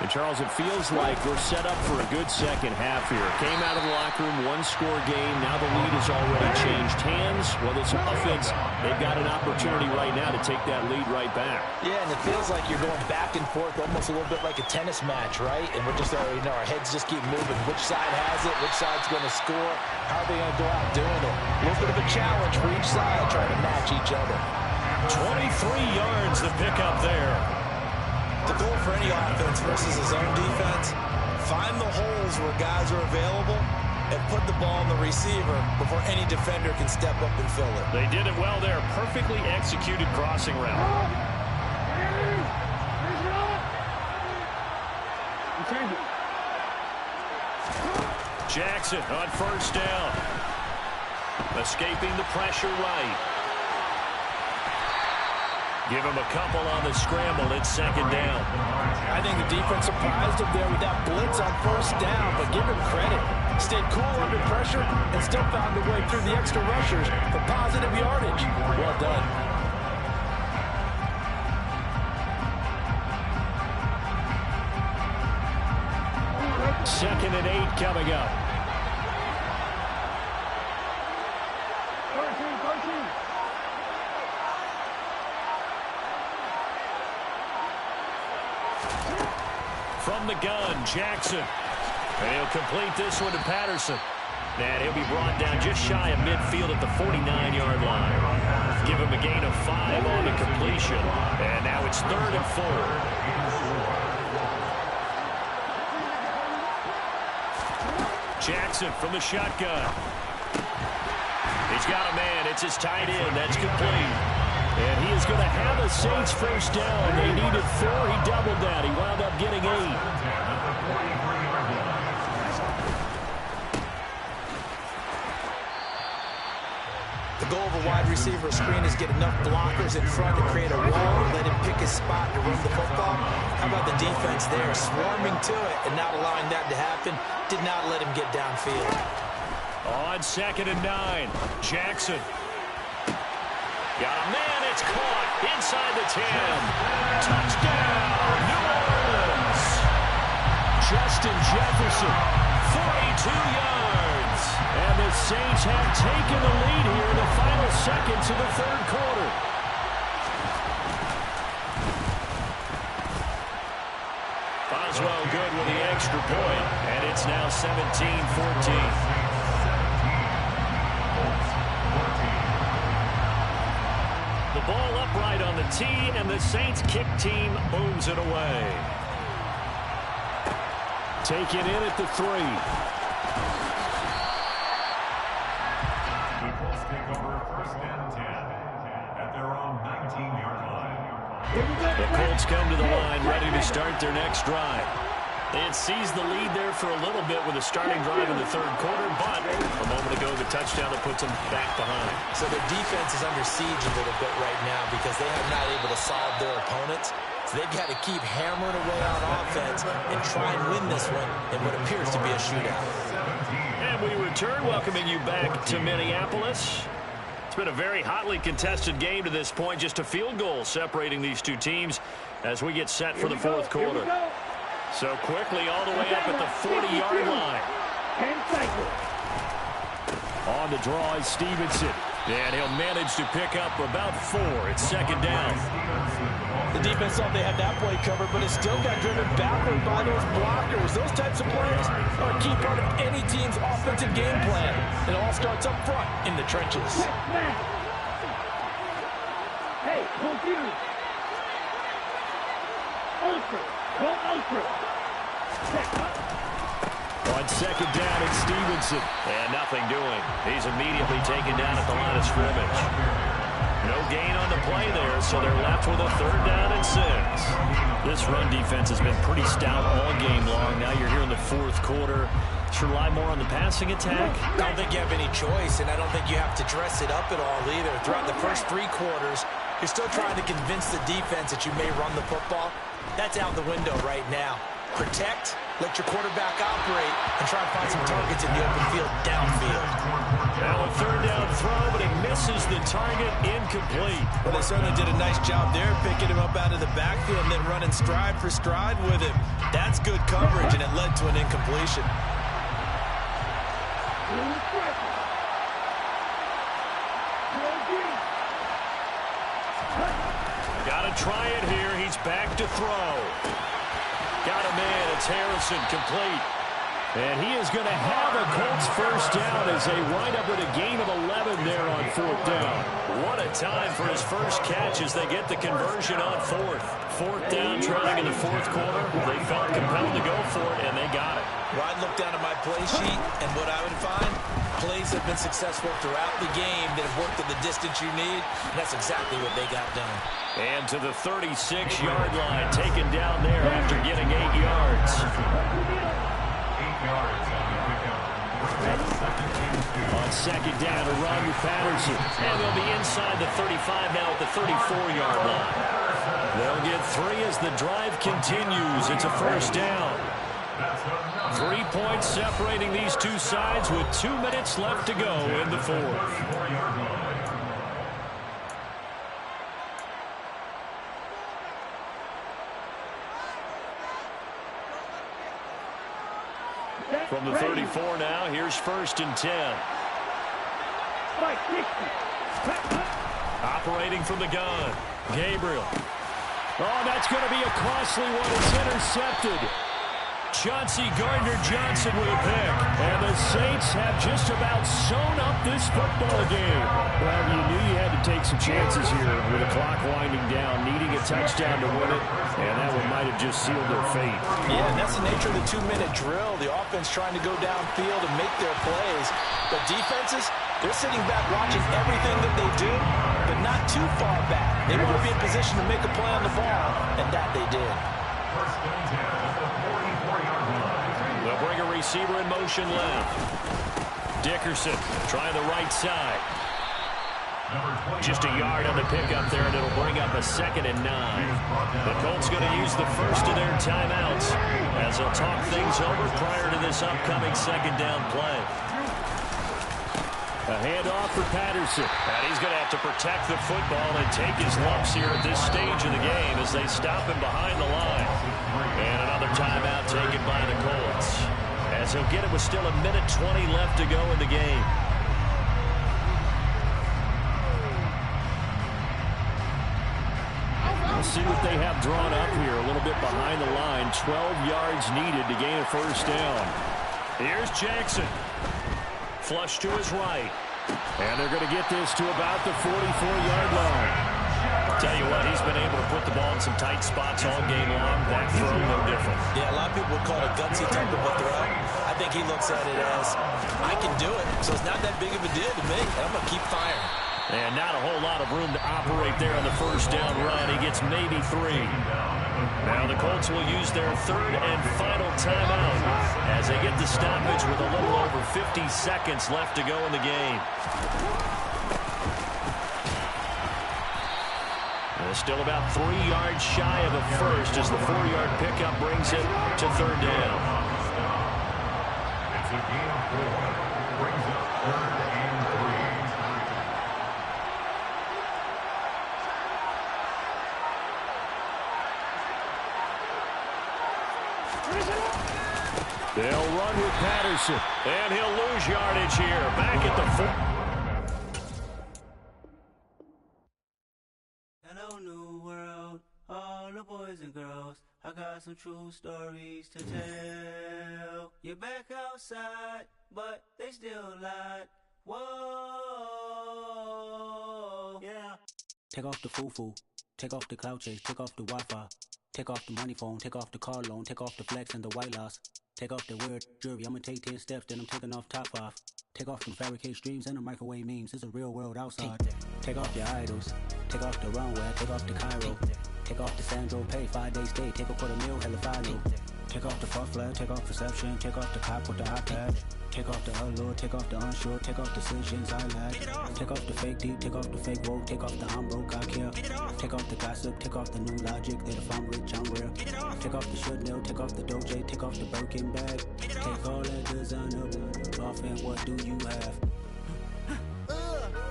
And, Charles, it feels like we're set up for a good second half here. Came out of the locker room, one-score game. Now the lead has already changed hands. Well, this offense, they've got an opportunity right now to take that lead right back. Yeah, and it feels like you're going back and forth almost a little bit like a tennis match, right? And we're just, our heads just keep moving. Which side has it? Which side's going to score? How are they going to go out doing it? A little bit of a challenge for each side trying to match each other. 23 yards to pick up there. The goal for any offense versus his own defense, find the holes where guys are available and put the ball on the receiver before any defender can step up and fill it. They did it well there. Perfectly executed crossing route. Jackson on first down. Escaping the pressure right. Give him a couple on the scramble. It's second down. I think the defense surprised him there with that blitz on first down, but give him credit. Stayed cool under pressure and still found a way through the extra rushers for positive yardage. Well done. Second and 8 coming up. From the gun, Jackson. And he'll complete this one to Patterson. And he'll be brought down just shy of midfield at the 49-yard line. give him a gain of 5 on the completion. And now it's 3rd and 4. Jackson from the shotgun. He's got a man. It's his tight end. That's complete. And he is going to have a Saints first down. They needed 4. He doubled that. He wound up getting 8. The goal of a wide receiver screen is get enough blockers in front to create a wall, let him pick his spot to run the football. How about the defense there, swarming to it and not allowing that to happen? Did not let him get downfield. On 2nd and 9, Jackson. Got a man, it's caught inside the 10. Touchdown, New Orleans. Justin Jefferson, 42 yards. And the Saints have taken the lead here in the final seconds of the 3rd quarter. Boswell good with the extra point, and it's now 17-14. The ball upright on the tee, and the Saints kick team moves it away. Take it in at the 3. The Colts come to the line, ready to start their next drive. They had seized the lead there for a little bit with a starting drive in the 3rd quarter, but a moment ago, the touchdown that puts them back behind. So their defense is under siege a little bit right now because they have not able to solve their opponents. So they've got to keep hammering away on offense and try and win this one in what appears to be a shootout. And we return, welcoming you back to Minneapolis. It's been a very hotly contested game to this point. Just a field goal separating these two teams as we get set for the 4th quarter. So quickly all the way up at the 40-yard line. On the draw is Stevenson. And he'll manage to pick up about 4. It's 2nd down. The defense thought they had that play covered, but it still got driven backward by those blockers. Those types of plays are a key part of any team's offensive game plan. It all starts up front in the trenches. Hey, confused. Ultra. Go ultra. On 2nd down, it's Stevenson. And nothing doing. He's immediately taken down at the line of scrimmage. No gain on the play there, so they're left with a 3rd down and 6. This run defense has been pretty stout all game long. Now you're here in the 4th quarter. Should rely more on the passing attack? I don't think you have any choice, and I don't think you have to dress it up at all either. Throughout the first 3 quarters, you're still trying to convince the defense that you may run the football. That's out the window right now. Protect, let your quarterback operate, and try and find some targets in the open field downfield. Now a 3rd down throw, but it misses the target, incomplete. Well, they certainly did a nice job there, picking him up out of the backfield and then running stride for stride with him. That's good coverage, and it led to an incompletion. Got to try it here. He's back to throw. Got a man. It's Harrison, complete. And he is going to have a Colts first down as they wind up with a gain of 11 there on 4th down. What a time for his first catch as they get the conversion on 4th. 4th down, trailing in the 4th quarter. They felt compelled to go for it, and they got it. Well, I'd look down at my play sheet, and what I would find, plays have been successful throughout the game that have worked at the distance you need, and that's exactly what they got done. And to the 36-yard line, taken down there after getting 8 yards. 8 yards on the pickup. On 2nd down, a run with Patterson. And they'll be inside the 35 now at the 34-yard line. They'll get 3 as the drive continues. It's a first down. 3 points separating these two sides with 2 minutes left to go in the 4th. From the 34 now, here's 1st and 10. Operating from the gun, Gabriel. Oh, that's going to be a costly one. It's intercepted. Chauncey Gardner-Johnson with a pick. And the Saints have just about sewn up this football game. Well, you knew you had to take some chances here with the clock winding down, needing a touchdown to win it, and that one might have just sealed their fate. Yeah, and that's the nature of the 2-minute drill. The offense trying to go downfield and make their plays. But defenses, they're sitting back watching everything that they do, but not too far back. They want to be in position to make a play on the ball, and that they did. They'll bring a receiver in motion left. Dickerson trying the right side. Just a yard on the pickup there, and it'll bring up a 2nd and 9. The Colts going to use the first of their timeouts as they'll talk things over prior to this upcoming 2nd down play. A handoff for Patterson. And he's going to have to protect the football and take his lumps here at this stage of the game as they stop him behind the line. And another timeout taken by the Colts, as he'll get it with still 1:20 left to go in the game. We'll see what they have drawn up here. A little bit behind the line. 12 yards needed to gain a first down. Here's Jackson. Flush to his right. And they're going to get this to about the 44-yard line. Tell you what, he's been able to put the ball in some tight spots all game long. That throw, no different. Yeah, a lot of people would call it a gutsy type of a throw. I think he looks at it as, I can do it, so it's not that big of a deal to me, and I'm going to keep firing. And not a whole lot of room to operate there on the first down run. He gets maybe 3. Now the Colts will use their 3rd and final timeout as they get the stoppage with a little over 50 seconds left to go in the game. And still about 3 yards shy of a first as the 4-yard pickup brings it to 3rd down. It's a gain of 4. Brings up 3rd and 3. They'll run with Patterson, and he'll lose yardage here. Back at the 4. Hello, new world, all the boys and girls. I got some true stories to tell. You're back outside, but they still lied. Whoa, yeah. Take off the foo-foo, take off the cloud chase, take off the Wi-Fi. Take off the money phone, take off the car loan, take off the flex and the white loss. Take off the weird jewelry, I'ma take 10 steps, then I'm taking off top 5. Take off them fabricated streams and the microwave memes, it's a real world outside. Take off your idols, take off the runway, take off the Cairo. Take off the Sandro pay, 5-day stay, take a $250,000, hella follow. Take off the far flag, take off perception, take off the cop with the iPad. Take off the allure, take off the unsure, take off decisions I lack. Take off the fake deep, take off the fake woke, take off the I'm broke, I care. Take off the gossip, take off the new logic that if I'm rich, I'm rare. Take off the should know, take off the Doja, take off the Birkin bag. Take all that designer off and what do you have?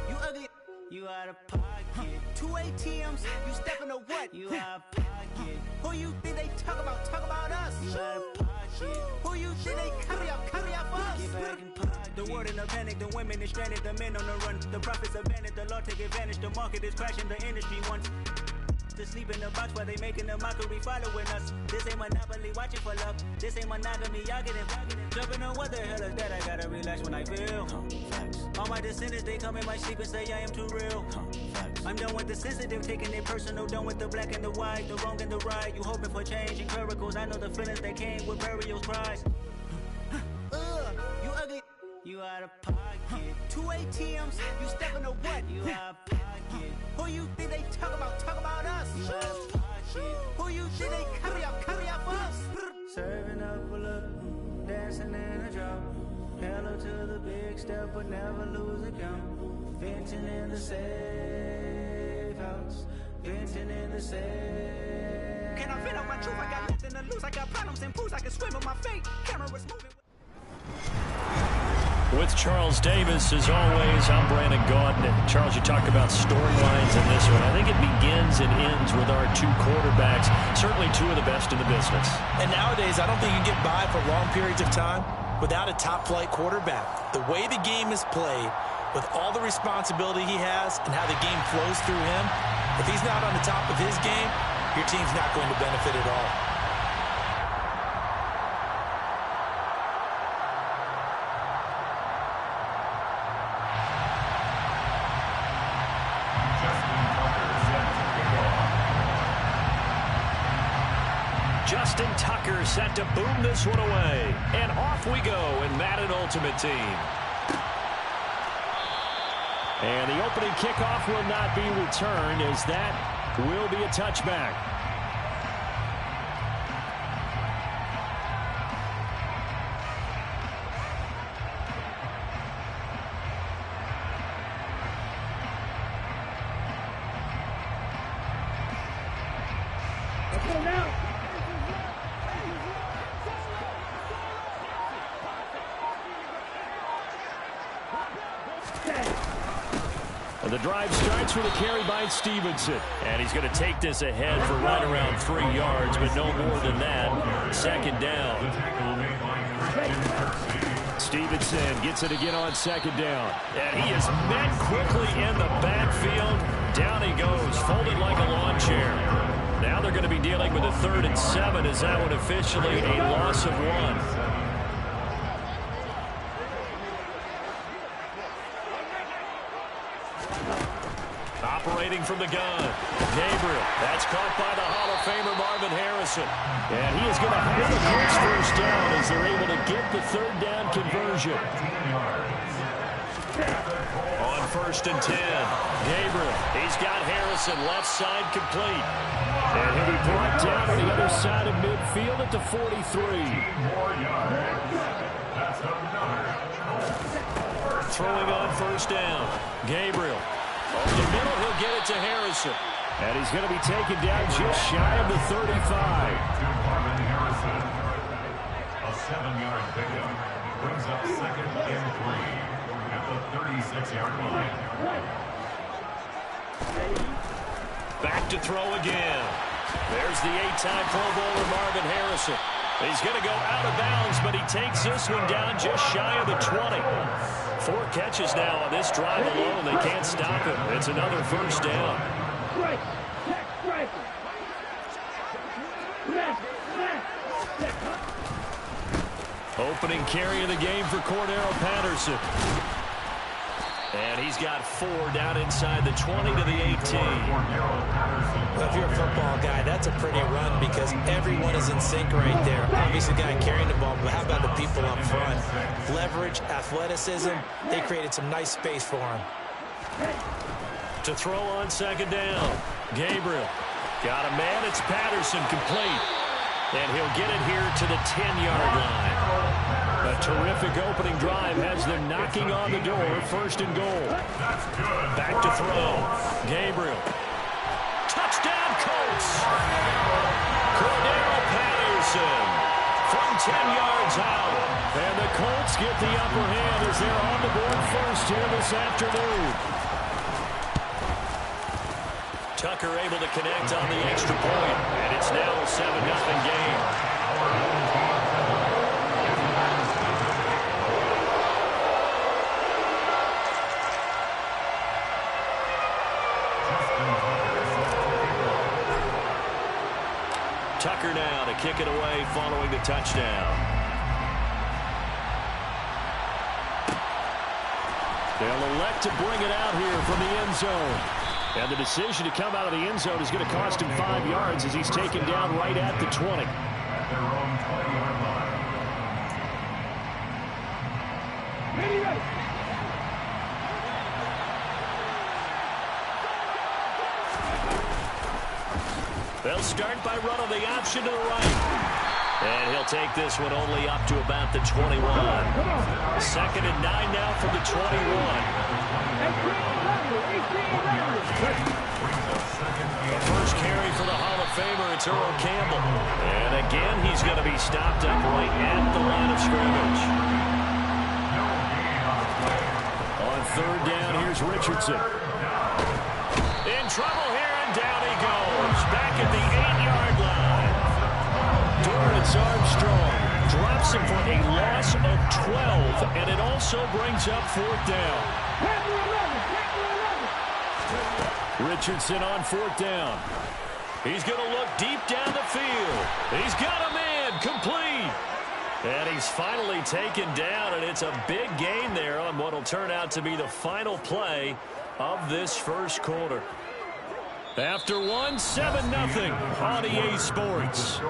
You ugly. You out of pocket. 2 ATMs, you stepping to what? You out of pocket. Who you think they talk about us? You out of pocket. Who you think they carry out for us? Get back in pocket. The world in a panic, the women is stranded, the men on the run. The profits abandoned, the law take advantage, the market is crashing, the industry wants to sleep in the box while they making a mockery following us. This ain't Monopoly, watching for love. This ain't monogamy, y'all getting jumping on what the hell is that? I gotta relax when I feel. All my descendants, they come in my sleep and say I am too real. I'm done with the sensitive, taking it personal. Done with the black and the white, the wrong and the right. You hoping for change and miracles. I know the feelings that came with burials, cries. You ugly. You out of pocket. 2 ATMs, you stepping to what? You out of pocket. Who you think they talk about us? You out of pocket. Who you think they carry out for us? Serving up a look, dancing in a drop. Hello to the big step, but never lose a count. Venting in the safe house. Venting in the safe. Can I vent out my truth? I got nothing to lose. I got problems and proofs. I can swim with my fate. Cameras moving. With Charles Davis, as always, I'm Brandon Gaudin. And Charles, you talked about storylines in this one. I think it begins and ends with our 2 quarterbacks, certainly 2 of the best in the business. And nowadays, I don't think you get by for long periods of time without a top-flight quarterback. The way the game is played, with all the responsibility he has and how the game flows through him, if he's not on the top of his game, your team's not going to benefit at all. Justin Tucker set to boom this one away. And off we go in Madden Ultimate Team. And the opening kickoff will not be returned, as that will be a touchback. Let's go now. The drive starts with a carry by Stevenson. And he's going to take this ahead for right around 3 yards, but no more than that. Second down. Stevenson gets it again on second down. And he is met quickly in the backfield. Down he goes, folded like a lawn chair. Now they're going to be dealing with a 3rd and 7, as that one officially a loss of 1. Operating from the gun, Gabriel. That's caught by the Hall of Famer Marvin Harrison. And he is going to have the Colts first down as they're able to get the 3rd down conversion. On 1st and 10, Gabriel. He's got Harrison left side complete. And he'll be brought down on the other side of midfield at the 43. Throwing on 1st down, Gabriel. Over the middle, he'll get it to Harrison. And he's going to be taken down just shy of the 35. A 7-yard pickup brings up 2nd and 3 at the 36-yard line. Back to throw again. There's the 8-time Pro Bowler Marvin Harrison. He's going to go out of bounds, but he takes this one down just shy of the 20. 4 catches now on this drive alone. They can't stop him. It's another 1st down. Opening carry of the game for Cordero Patterson. And he's got 4 down inside the 20 to the 18. Well, if you're a football guy, that's a pretty run because everyone is in sync right there. Obviously, the guy carrying the ball, but how about the people up front? Leverage, athleticism, they created some nice space for him. To throw on 2nd down, Gabriel. Got a man, it's Patterson complete. And he'll get it here to the 10-yard line. A terrific opening drive has them knocking on the door. 1st and goal. Back to throw. Gabriel. Touchdown, Colts. Cordero Patterson from 10 yards out. And the Colts get the upper hand as they're on the board first here this afternoon. Tucker able to connect on the extra point. And it's now a 7-0 game. Tucker now to kick it away following the touchdown. They'll elect to bring it out here from the end zone. And the decision to come out of the end zone is going to cost him 5 yards as he's taken down right at the 20. At their own 20-yard line. They'll start by running the option to the right. And he'll take this one only up to about the 21. 2nd and 9 now from the 21. The first carry for the Hall of Famer, it's Earl Campbell. And again, he's going to be stopped up right at the line of scrimmage. On 3rd down, here's Richardson. In trouble here, and down he goes. Back at the 8-yard line. Dorrance Armstrong drops him for a loss of 12, and it also brings up 4th down. Richardson on 4th down. He's going to look deep down the field. He's got a man complete. And he's finally taken down, and it's a big gain there on what will turn out to be the final play of this first quarter. After one, 7-0 on EA Sports.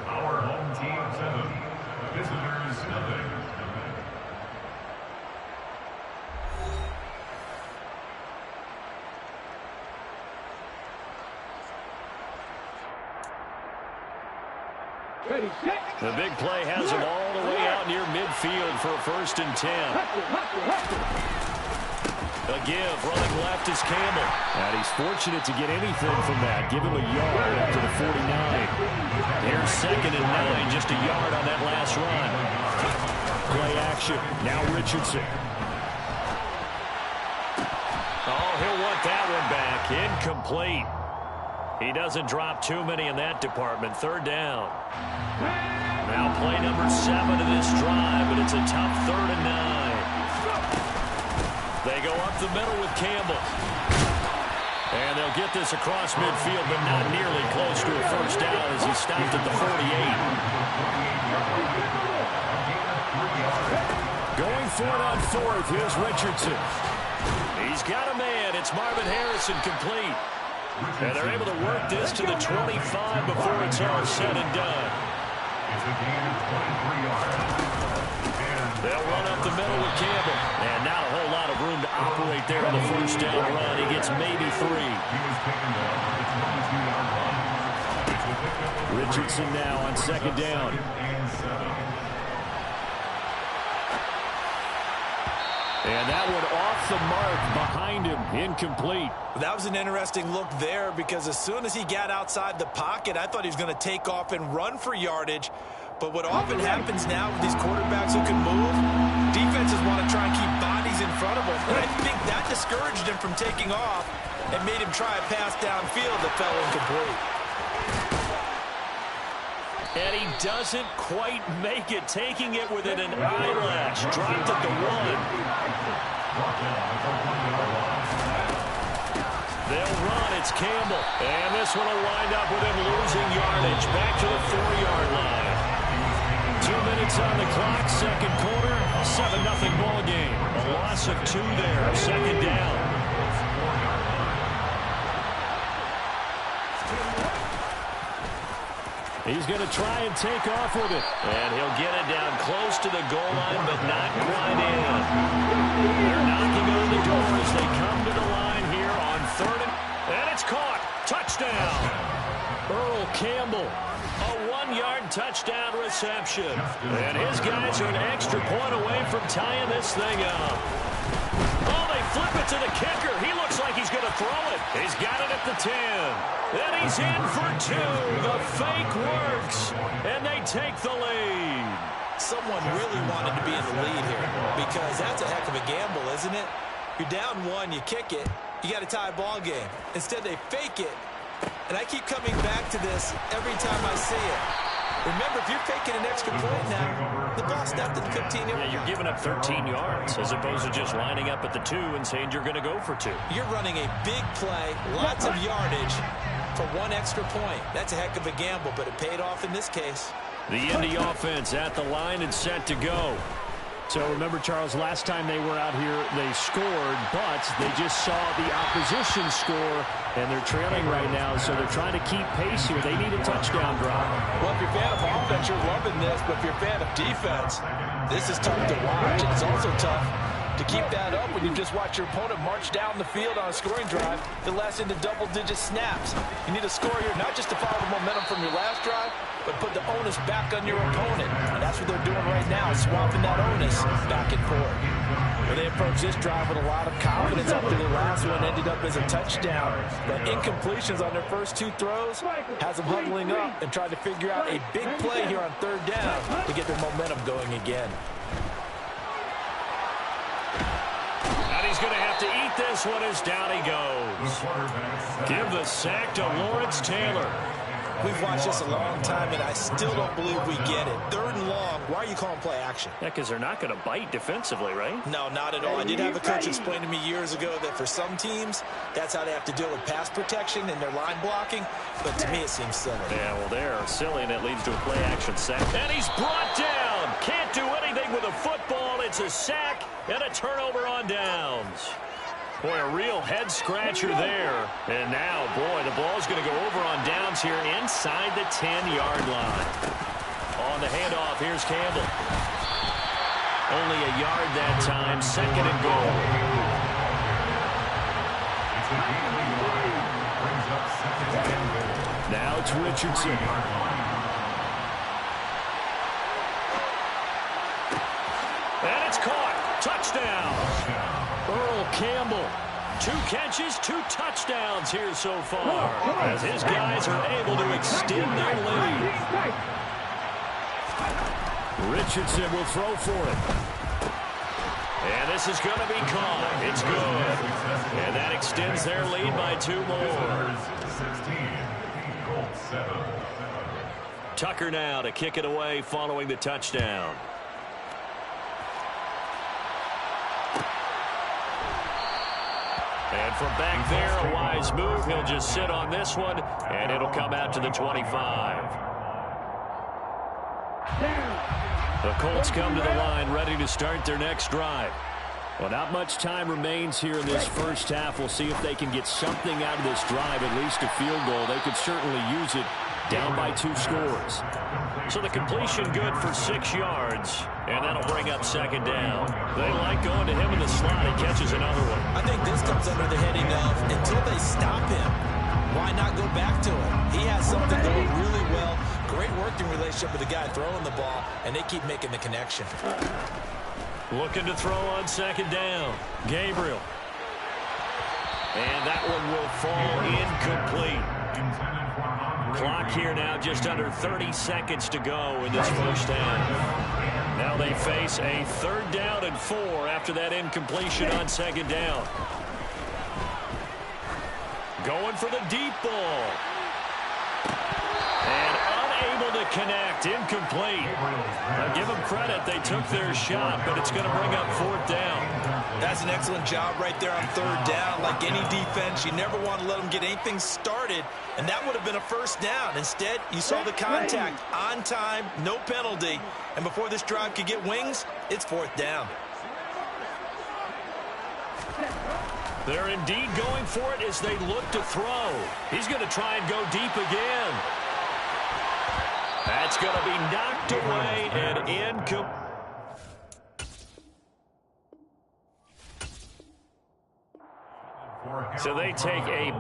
Our home team 7, visitors nothing. The big play has him all the way out near midfield for a 1st and 10. A give, running left is Campbell. And he's fortunate to get anything from that. Give him a yard up to the 49. Here's 2nd and 9, just a yard on that last run. Play action, now Richardson. Oh, he'll want that one back. Incomplete. He doesn't drop too many in that department. 3rd down. Now play number 7 of this drive, but it's a tough 3rd and 9. They go up the middle with Campbell. And they'll get this across midfield, but not nearly close to a 1st down as he stopped at the 48. Going for it on 4th, here's Richardson. He's got a man. It's Marvin Harrison, complete. And they're able to work this to the 25 before it's all said and done. It's a gain of 23 yards. They'll run up the middle with Campbell. And not a whole lot of room to operate there on the 1st down run. He gets maybe 3. He was taken down at the 22-yard line. Richardson now on 2nd down. And 7. And that one off the mark behind him. Incomplete. That was an interesting look there because as soon as he got outside the pocket, I thought he was going to take off and run for yardage. But what often happens now with these quarterbacks who can move, defenses want to try and keep bodies in front of them. And I think that discouraged him from taking off and made him try a pass downfield that fell incomplete. And he doesn't quite make it, taking it within an eyelash. Dropped at the 1. They'll run. It's Campbell. And this one will wind up with him losing yardage. Back to the 4-yard line. 2 minutes on the clock. 2nd quarter. 7-0 ball game. A loss of 2 there. 2nd down. He's going to try and take off with it. And he'll get it down close to the goal line, but not quite in. They're knocking on the door as they come to the line here on 3rd and it's caught. Touchdown. Earl Campbell. A 1-yard touchdown reception. And his guys are an extra point away from tying this thing up. Oh, they flip it to the kicker. He looks like he's going to throw it. He's got it at the 10. Then he's in for 2. The fake works. And they take the lead. Someone really wanted to be in the lead here because that's a heck of a gamble, isn't it? You're down 1, you kick it, you got a tie ball game. Instead, they fake it. And I keep coming back to this every time I see it. Remember, if you're faking an extra point now, the ball snapped at the 15-yard line. Yeah, you're giving up 13 yards as opposed to just lining up at the 2 and saying you're going to go for 2. You're running a big play, lots of yardage for 1 extra point. That's a heck of a gamble, but it paid off in this case. The Indy offense at the line and set to go. So remember, Charles, last time they were out here, they scored, but they just saw the opposition score, and they're trailing right now, so they're trying to keep pace here. They need a touchdown drive. Well, if you're a fan of offense, you're loving this, but if you're a fan of defense, this is tough to watch, and it's also tough to keep that up when you just watch your opponent march down the field on a scoring drive that lasts into double-digit snaps. You need a score here, not just to follow the momentum from your last drive, but put the onus back on your opponent. And that's what they're doing right now, swapping that onus back and forth. Well, they approached this drive with a lot of confidence after the last one ended up as a touchdown. But incompletions on their first 2 throws has them huddling up and trying to figure out a big play here on 3rd down to get their momentum going again. And he's going to have to eat this one as down he goes. Give the sack to Lawrence Taylor. We've watched this a long time, and I still don't believe we get it. 3rd and long. Why are you calling play action? Yeah, because they're not going to bite defensively, right? No, not at all. I did have a coach explain to me years ago that for some teams, that's how they have to deal with pass protection and their line blocking. But to me, it seems silly. Yeah, well, they're silly, and it leads to a play action sack. And he's brought down. Can't do anything with a football. It's a sack and a turnover on downs. Boy, a real head-scratcher there. And now, boy, the ball's going to go over on downs here inside the 10-yard line. On the handoff, here's Campbell. Only a yard that time, second and goal. Now it's Richardson. And it's caught. Touchdown. Earl Campbell. 2 catches, 2 touchdowns here so far, as his guys are able to extend their lead. Richardson will throw for it. And this is going to be caught. It's good. And that extends their lead by 2 more. 16, Tucker now to kick it away following the touchdown. And from back there, a wise move. He'll just sit on this one, and it'll come out to the 25. The Colts come to the line, ready to start their next drive. Well, not much time remains here in this first half. We'll see if they can get something out of this drive, at least a field goal. They could certainly use it, down by 2 scores. So the completion good for 6 yards, and that'll bring up second down. They like going to him in the slot. He catches another one. I think this comes under the heading of, until they stop him, why not go back to him? He has something going really well. Great working relationship with the guy throwing the ball, and they keep making the connection. Looking to throw on second down. Gabriel. And that one will fall incomplete. Clock here now, just under 30 seconds to go in this first half. Now they face a 3rd down and 4 after that incompletion on second down. Going for the deep ball. And unable to connect, incomplete. Now give them credit, they took their shot, but it's going to bring up 4th down. That's an excellent job right there on 3rd down. Like any defense, you never want to let them get anything started, and that would have been a 1st down. Instead, you saw the contact on time, no penalty, and before this drive could get wings, it's 4th down. They're indeed going for it as they look to throw. He's going to try and go deep again. That's going to be knocked away and incomplete. So they take a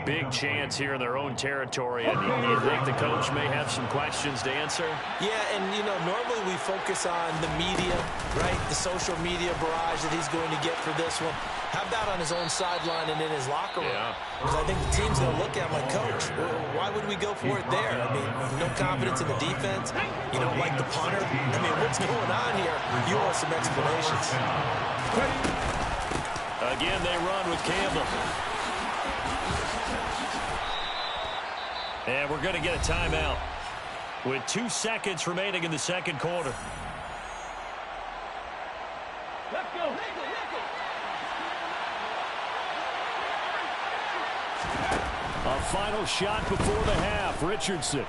big chance here in their own territory. And you think the coach may have some questions to answer? Yeah, and, you know, normally we focus on the media, right? The social media barrage that he's going to get for this one. How about on his own sideline and in his locker room? Yeah. Because I think the team's going to look at him like, Coach, why would we go for it there? I mean, no confidence in the defense. You don't like the punter. I mean, what's going on here? You owe us some explanations. Again, they run with Campbell. And we're going to get a timeout with 2 seconds remaining in the second quarter. Let's go. A final shot before the half. Richardson.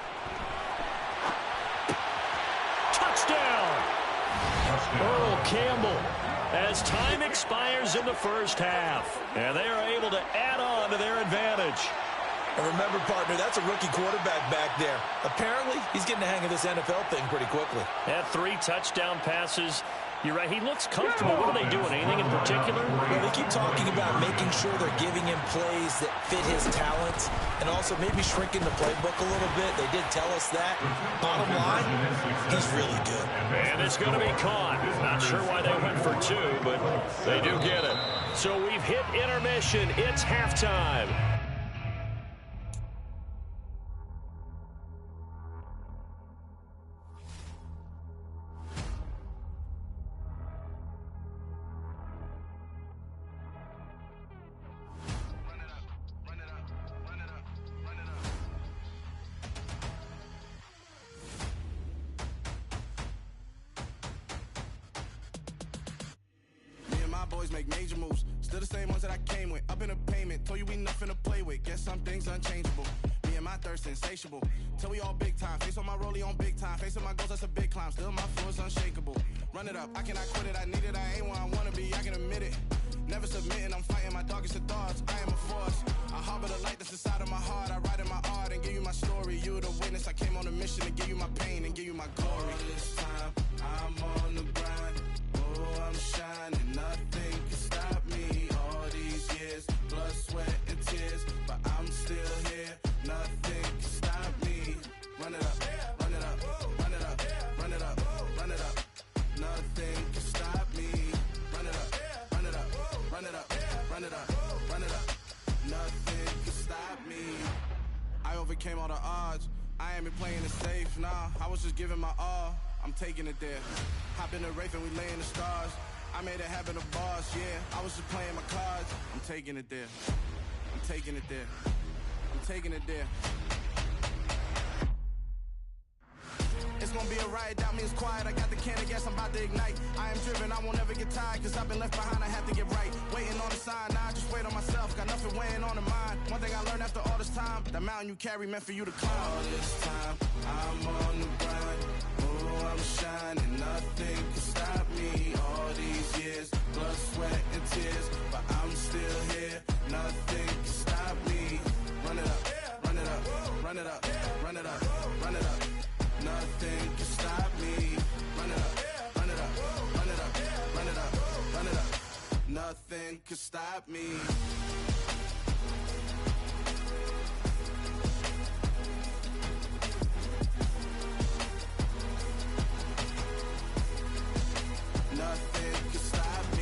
Touchdown! Earl Campbell. As time expires in the first half. And they are able to add on to their advantage. And remember, partner, that's a rookie quarterback back there. Apparently, he's getting the hang of this NFL thing pretty quickly. Had 3 touchdown passes. You're right, he looks comfortable. What are they doing? Anything in particular? Well, they keep talking about making sure they're giving him plays that fit his talents and also maybe shrinking the playbook a little bit. They did tell us that. Bottom line, he's really good. And it's going to be caught. Not sure why they went for 2, but they do get it. So we've hit intermission. It's halftime. Boys make major moves, still the same ones that I came with. Up in a payment, told you we nothing to play with. Guess some things unchangeable. Me and my thirst insatiable. Till we all big time. Face on my rollie on big time. Facing my goals, that's a big climb. Still my flow is unshakable. Run it up, I cannot quit it. I need it, I ain't where I wanna be. I can admit it. Never submitting, I'm fighting my darkest of thoughts. I am a force. I harbor the light that's inside of my heart. I write in my art and give you my story. You're the witness. I came on a mission to give you my pain and give you my glory. All this time, I'm on the grind. Oh, I'm shining. Nothing can stop me. All these years, blood, sweat, and tears. But I'm still here. Nothing can stop me. Run it up, run it up, run it up, run it up, run it up. Nothing can stop me. Run it up, run it up, run it up, run it up, run it up. Nothing can stop me. I overcame all the odds. I ain't been playing it safe, nah. I was just giving my all. I'm taking it there. Hop in the Wraith and we lay in the stars. I made it happen, a boss, yeah. I was just playing my cards. I'm taking it there. I'm taking it there. I'm taking it there. It's gonna be a riot, doubt me it's quiet. I got the can of gas, I'm about to ignite. I am driven, I won't ever get tired, cause I've been left behind, I have to get right. Waiting on the sign, now I just wait on myself. Got nothing weighing on the mind. One thing I learned after all this time, the mountain you carry meant for you to climb. All this time, I'm on the grind. Oh, I'm shining, nothing can stop me. All these years, blood, sweat, and tears. But I'm still here, nothing can stop me. Run it up, run it up, run it up, run it up, run it up. Nothing can stop me. Run it up, run it up, run it up, run it up, run it up. Nothing can stop me. Nothing can stop me.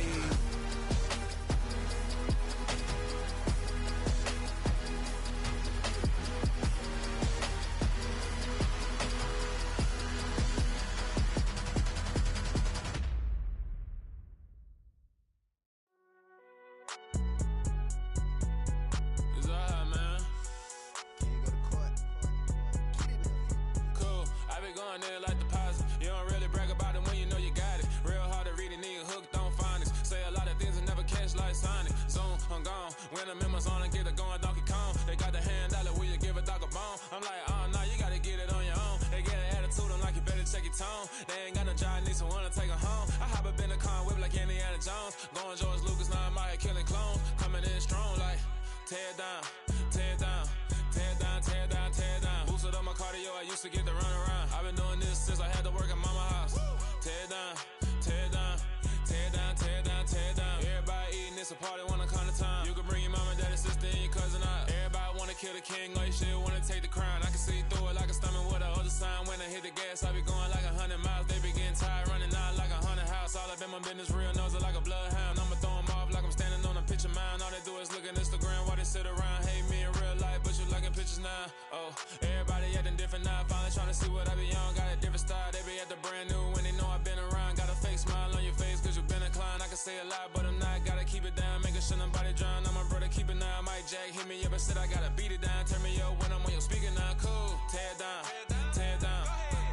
When the members on and get it going Donkey Kong, they got the hand dollar, will you give a dog a bone? I'm like, oh no, you gotta get it on your own. They get an attitude, I'm like, you better check your tone. They ain't got no job, need someone to take her home. I hop up in the car, whip like Indiana Jones. Going George Lucas, now I'm out here killing clones. Coming in strong like, tear down, tear down, tear down, tear down, tear down. Boosted up my cardio, I used to get the run around. I've been doing this since I had to work at mama house. Tear down, tear down, tear down, tear down, tear down. Everybody eating, it's a party, wanna come to time. You can bring your mama, daddy, sister, and your cousin out. Everybody wanna kill the king, like shit, wanna take the crown. I can see through it like a stomach with a other sign. When I hit the gas, I be going like 100 miles. They be getting tired, running out like 100 house. All up in my business, real nose like a bloodhound. I'ma throw them off like I'm standing on a picture mound. All they do is look at Instagram while they sit around. Hate me in real life, but you liking pictures now. Oh, everybody acting different now. Finally trying to see what I be on. Got a different style, they be at the brand new when they know I've been around. Got a fake smile on your face, cause you been inclined. I can say a lot, but I'm not. Gotta keep it down, making sure nobody drown. I'm my brother, keep it now. Mike Jack hit me up and said I gotta beat it down. Turn me up when I'm on your speaker now. Cool, tear down, tear down,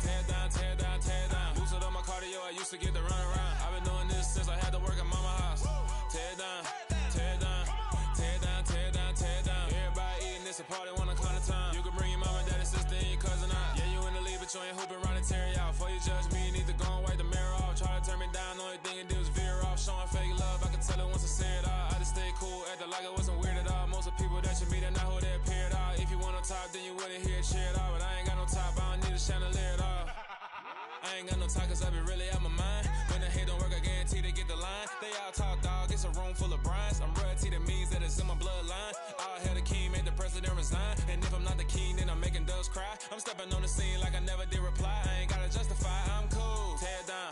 tear down, tear down, tear down. Boosted up my cardio, I used to get the run around. I've been doing this since I had to work at mama house. Tear down, tear down, tear down, tear down, tear down. Everybody eating, it's a party, wanna come to time. You can bring your mama, daddy, sister, and your cousin out. Yeah, you in the lead, but you ain't hooping around and tear you out. Before you judge me, you need to go and wipe the mirror off. Try to turn me down, only thing it did was veer off. Showing fake love, I can tell it once I say it all. I just stay cool, acting like I wasn't weird at all. Most of the people that you meet are not who they appear at all. If you want on top, then you wouldn't hear it cheer at all. But I ain't got no top, I don't need a chandelier at all. I ain't got no talk, cause I be really out my mind. When the hate don't work, I guarantee they get the line. They all talk, dog, it's a room full of brinds. I'm royalty, that means that it's in my bloodline. All hell the king, made the president resign. And if I'm not the king, then I'm making doves cry. I'm stepping on the scene like I never did reply. I ain't gotta justify, I'm cool. Tear down,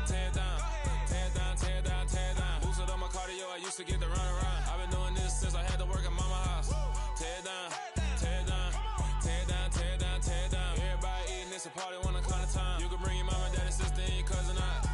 tear down, tear down, tear down, tear down. Boosted up my cardio, I used to get the run around. I've been doing this since I had to work at mama house. Tear down, tear down, tear down, tear down, tear down. Everybody eating, it's a party, wanna come to time. You can bring your mama, daddy, sister, and your cousin out.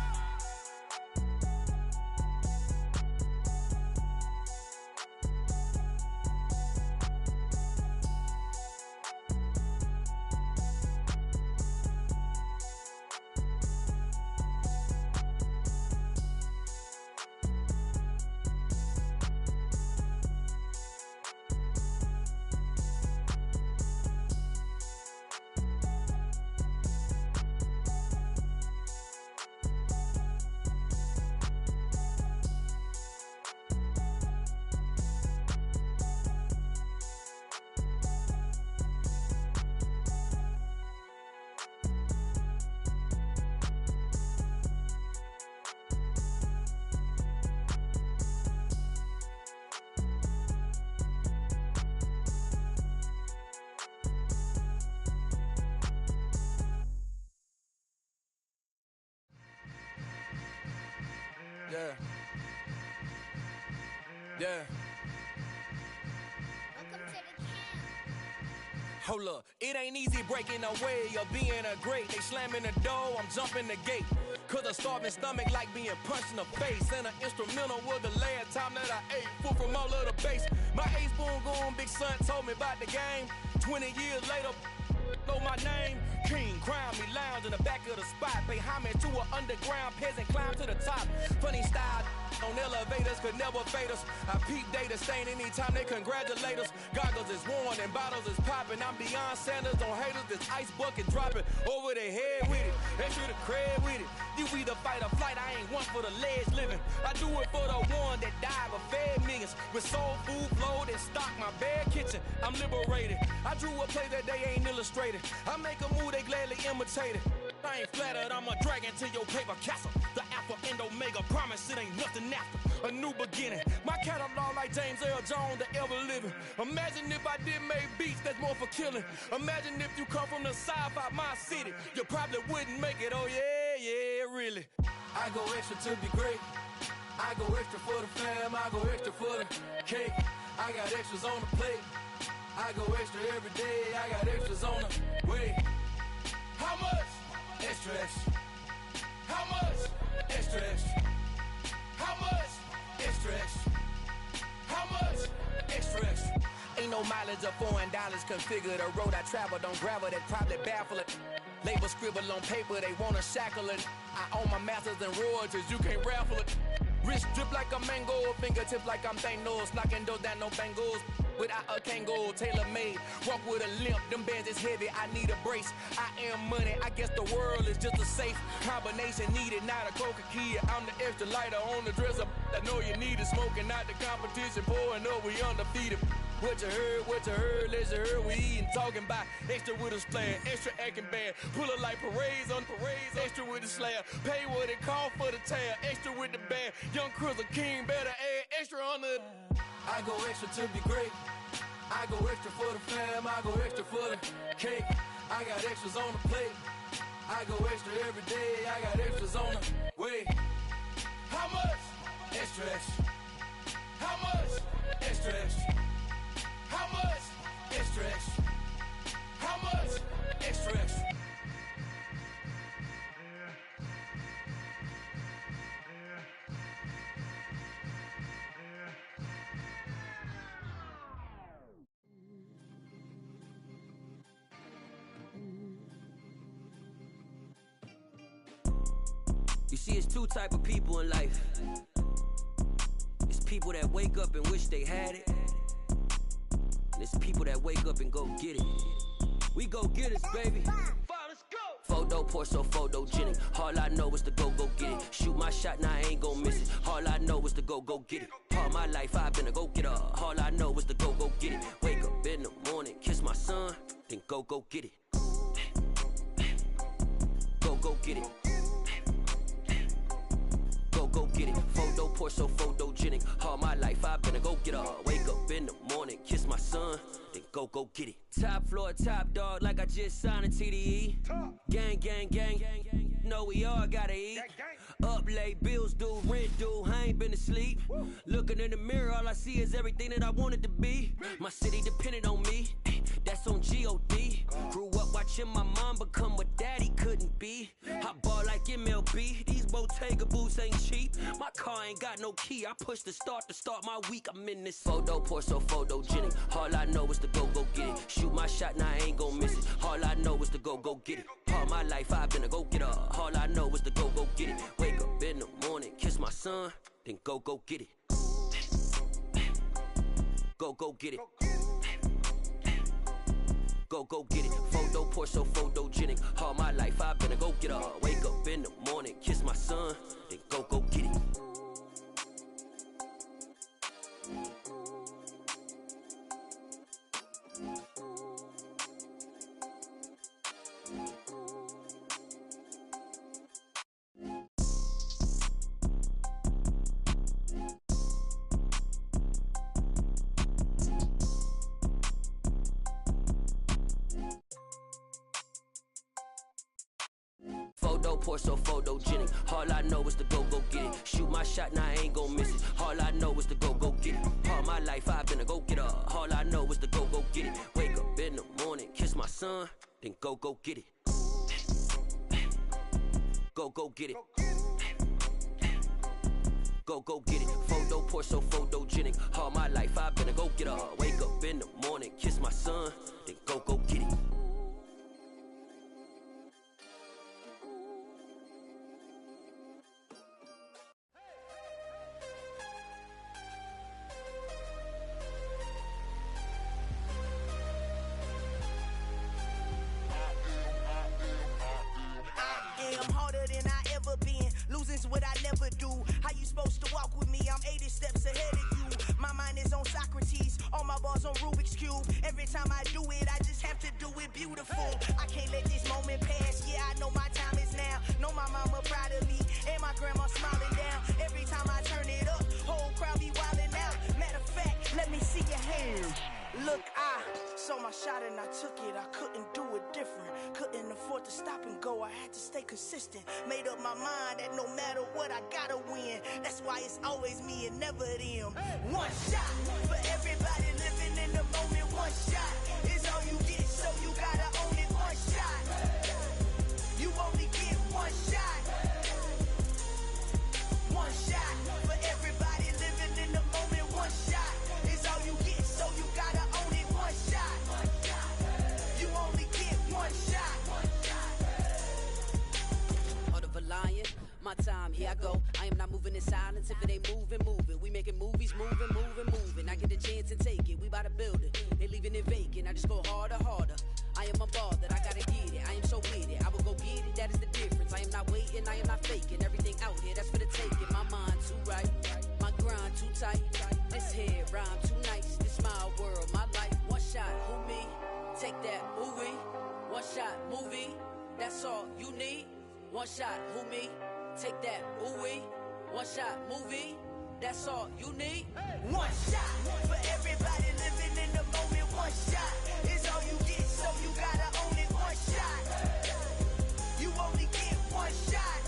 Yeah. Yeah. Hold up, it ain't easy breaking away or being a great. They slamming the door, I'm jumping the gate. Cause a starving stomach like being punched in the face. And an instrumental was the last time that I ate. Full from all of the bass. My A-spoon going big son told me about the game. 20 years later, know my name. King, crown me, lounge in the back of the spot. Pay homage to an underground peasant, climb to the top. Funny style on elevators could never fade us. I peep data stain anytime they congratulate us. Goggles is worn and bottles is popping. I'm beyond Sanders on haters, this ice bucket dropping over their head with it. Extra the cred with it. You either fight or flight, I ain't one for the ledge living. I do it for the one that died but fed millions. With soul food flowed and stocked my bare kitchen. I'm liberated. I drew a play that they ain't illustrated. I make a move, they gladly imitate it. I ain't flattered, I'm a dragon to your paper castle. The Alpha and Omega, promise it ain't nothing after. A new beginning. My catalog like James Earl Jones, the ever living. Imagine if I did make beats that's more for killing. Imagine if you come from the sci-fi, my city. You probably wouldn't make it, oh yeah, yeah, really. I go extra to be great. I go extra for the fam, I go extra for the cake. I got extras on the plate. I go extra every day, I got extras on the way. How much? Extra, extra. How much? Extra, extra. How much? Extra, extra. How much? Extra, extra. Ain't no mileage of $4 configure the road I travel. Don't gravel that probably baffle it. Label scribble on paper, they wanna shackle it. I own my masters and royalties, you can't raffle it. Wrist drip like a mango, fingertips like I'm Thanos, knocking those down no bangles. Without a Kango, tailor-made, walk with a limp, them bands is heavy, I need a brace. I am money, I guess the world is just a safe combination needed, not a coca key. I'm the extra lighter on the dresser, I know you need it, smoking out the competition, pouring up, we undefeated. What you heard, let's you heard, we eatin', talking about extra with a splash, extra acting bad, pull it like parades on parades, extra with the slab, pay what it cost for the tab, extra with the band, young Chris a king, better add extra on the. I go extra to be great. I go extra for the fam, I go extra for the cake. I got extras on the plate. I go extra every day, I got extras on the way. How much? Extra, extra. How much? Extra, extra. How much? Extra, extra. How much? Extra, extra. You see, it's two type of people in life. It's people that wake up and wish they had it. And it's people that wake up and go get it. We go get it, baby. Let's go. Photo, Porso, photogenic. All I know is to go get it. Shoot my shot, now I ain't gon' miss it. All I know is to go get it. All my life I've been a go-getter. All I know is to go get it. Wake up in the morning, kiss my son, then go get it. Go get it. Go get it. Photo, Porso, photogenic. All my life I've been a go-getter. Wake up in the morning, kiss my son, then go get it. Top floor, top dog, like I just signed a TDE. Gang, gang, gang. Know we all gotta eat. Up late, bills due, rent due, I ain't been asleep. Looking in the mirror, all I see is everything that I wanted to be. My city depended on me, that's on G.O.D. Grew up watching my mom become what daddy couldn't be. I ball like MLB, these Bottega boots ain't cheap. My car ain't got no key, I push the start to start my week. I'm in this photo, Porso, photogenic. All I know is to go get it. Shoot my shot, now I ain't gon' miss it. All I know is to go get it. All my life I've been a go-getter. All I know is to go get it. Wake up in the morning, kiss my son, then go get it. Go get it. Go get it. Photo, Porso, photogenic. All my life I've been a go-getter. Wake up in the morning, kiss my son, then go get it. Photo, pour so photogenic. All I know is to go get it. Shoot my shot, now I ain't gon' miss it. All I know is to go get it. All my life I've been a go-getter. All I know is to go get it. Wake up in the morning, kiss my son, then go get it. Go get it. Go get it. Photo, pour so photogenic. All my life I've been a go-getter. Wake up in the morning, kiss my son, then go get it. I'm harder than I ever been. Losing's what I never do. How you supposed to walk with me? I'm 80 steps ahead of you. My mind is on Socrates. All my bars on Rubik's Cube. Every time I do it, I just have to do it beautiful. I can't let this moment pass. Yeah, I know my time is now. Know my mama proud of me. And my grandma smiling down. Every time I turn it up, whole crowd be wildin' out. Matter of fact, let me see your hands. Look, I saw my shot and I took it. I couldn't do it different. Couldn't afford to stop and go. I had to stay consistent. Made up my mind that no matter what, I gotta win. That's why it's always me and never them. One shot for everybody living in the moment. One shot is all you get, so you gotta own it. One shot. You only get one shot. One shot for everybody living in the moment. One shot is all you get, so you gotta own it. One shot. You only get one shot. Heart of a lion, my time, here I go. I am not moving in silence. If it ain't moving, moving. We making movies, moving. I get a chance and take it. We bout to build it. They leaving it vacant. I just go harder. I am unbothered. I gotta get it. I am so with it. I will go get it. That is the difference. I am not waiting. I am not faking. Everything out here, that's for the taking. My mind too right. My grind too tight. This head rhyme too nice. This my world, my life. One shot, who me? Take that, movie. One shot, movie. That's all you need. One shot, who me? Take that, movie. One shot, movie. That's all you need. One shot for everybody living in the moment. One shot is all you get, so you gotta own it. One shot. You only get one shot.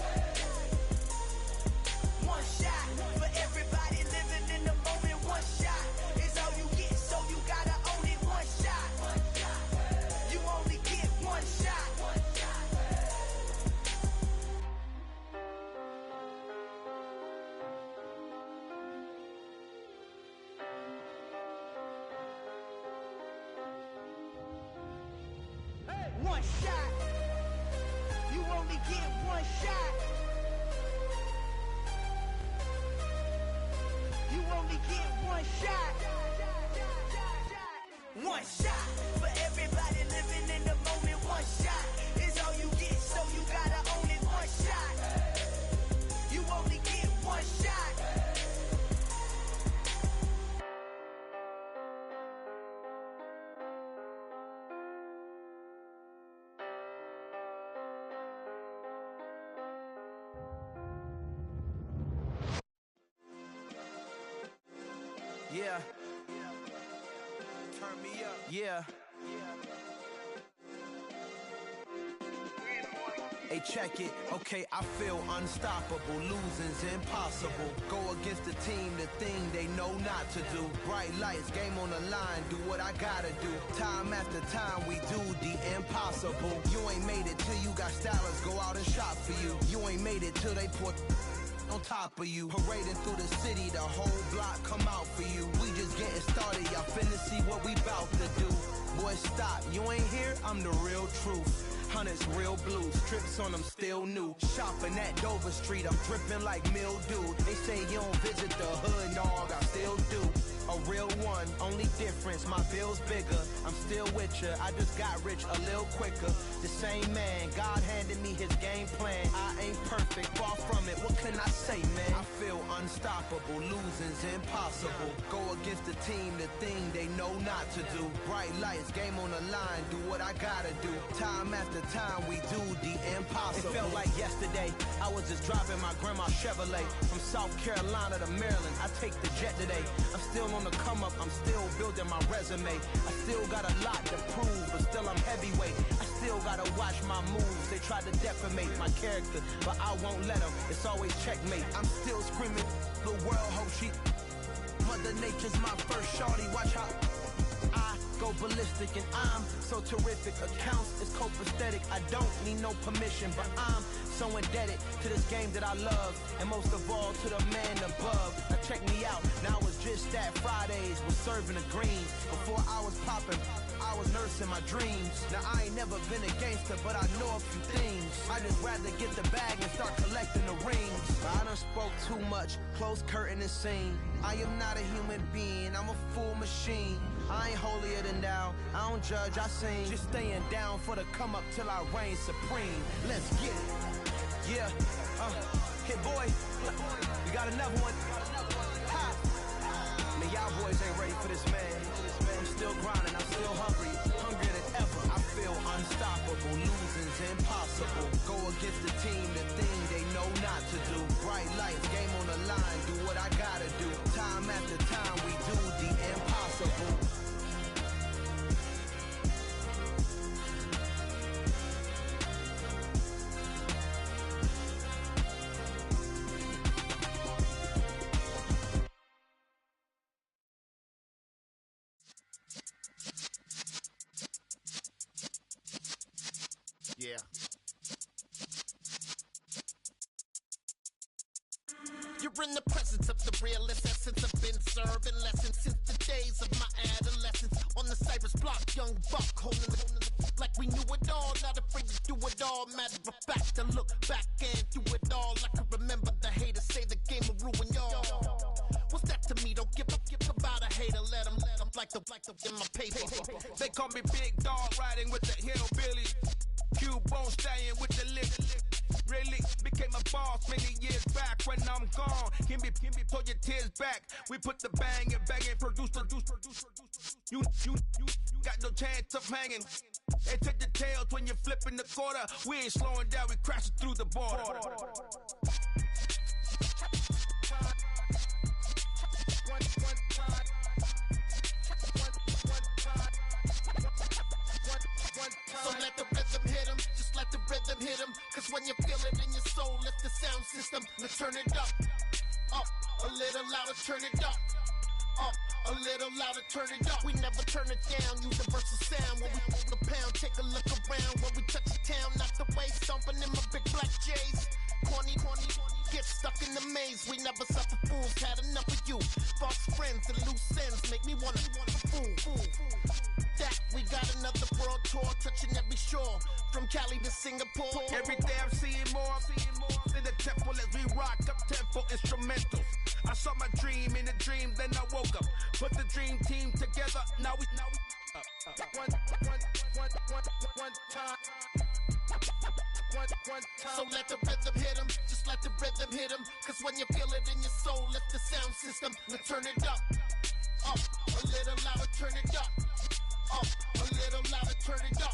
One shot for everybody living in the moment. One shot is all you get, so you gotta own it. One shot. You only get one shot. One shot. You only get one shot. You only get one shot. One shot for everybody living in the moment. One shot is all you get, so you gotta own it. One shot. You only get one shot. Yeah. Turn me up. Yeah. Hey, check it. Okay, I feel unstoppable. Losing's impossible. Go against the team, the thing they know not to do. Bright lights, game on the line. Do what I gotta do. Time after time, we do the impossible. You ain't made it till you got stylists go out and shop for you. You ain't made it till they put on top of you. Parading through the city, the whole block come out for you. We just getting started, y'all finna see what we bout to do. Boy, stop, you ain't here, I'm the real truth. Hunters, real blues, strips on them still new. Shopping at Dover Street, I'm dripping like mildew. They say you don't visit the hood, dog, I still do. A real one, only difference, my bill's bigger. I'm still with ya, I just got rich a little quicker. The same man, God handed me his game plan. I ain't perfect, far from it, what can I say, man? I feel unstoppable, losing's impossible. Go against the team, the thing they know not to do. Bright lights, game on the line, do what I gotta do. Time after time, we do the impossible. It felt like yesterday, I was just driving my grandma's Chevrolet. From South Carolina to Maryland, I take the jet today. I'm still on the come up, I'm still building my resume. I still got a lot to prove, but still I'm heavyweight. I still gotta watch my moves. They tried to defamate my character, but I won't let them. It's always checkmate. I'm still screaming, the world hope she. Mother Nature's my first shorty. Watch how I go ballistic, and I'm so terrific. Accounts is copacetic. I don't need no permission, but I'm so indebted to this game that I love, and most of all to the man above. Now check me out. Now it's just that Fridays was serving the greens. Before I was popping, I was nursing my dreams. Now I ain't never been a gangster, but I know a few things. I just rather get the bag and start collecting the rings. I done spoke too much, close curtain and scene. I am not a human being, I'm a full machine. I ain't holier than thou, I don't judge, I sing. Just staying down for the come up till I reign supreme. Let's get it. Yeah, hit boy, we got another one. Ha! Man, y'all boys ain't ready for this, man. I'm still grinding, I'm still hungry, hungrier than ever. I feel unstoppable, losing's impossible. Go against the team, the thing they know not to do. Bright lights, game on the line, do what I gotta do. Time after time, we do the impossible. Yeah. You're in the presence of the realest essence. I've been serving lessons since the days of my adolescence. On the Cypress block, young buck holding the like we knew it all. Not afraid to do it all. Matter of fact, to look back and do it all. I can remember the haters say the game will ruin y'all. What's that to me? Don't give about a hater. Let them like the in my paper. They call me Big Dog, riding with the hillbilly. Cubone staying with the lick. Really became a boss many years back. When I'm gone, can be pull your tears back. We put the bang and produce. You got no chance of hanging. They take the tails when you're flipping the quarter. We ain't slowing down, we crashing through the border. So let the rhythm hit him, just let the rhythm hit him. Cause when you feel it in your soul, lift the sound system. Let's turn it up, a little louder, turn it up, a little louder, turn it up. We never turn it down, universal sound. When we move the pound, take a look around. When we touch the town, not the way, stomping in my big black J's. Corny, get stuck in the maze. We never suffer fools, had enough of you. False friends and loose ends make me wanna fool. That we got another world tour, touching every shore, from Cali to Singapore. Every day I'm seeing more in the temple as we rock up tempo instrumentals. I saw my dream in a dream, then I woke up. Put the dream team together, now we one time. So let the rhythm hit him, just let the rhythm hit him. Cause when you feel it in your soul, lift the sound system. Let's turn it up, a little louder, turn it up, a little louder, turn it up.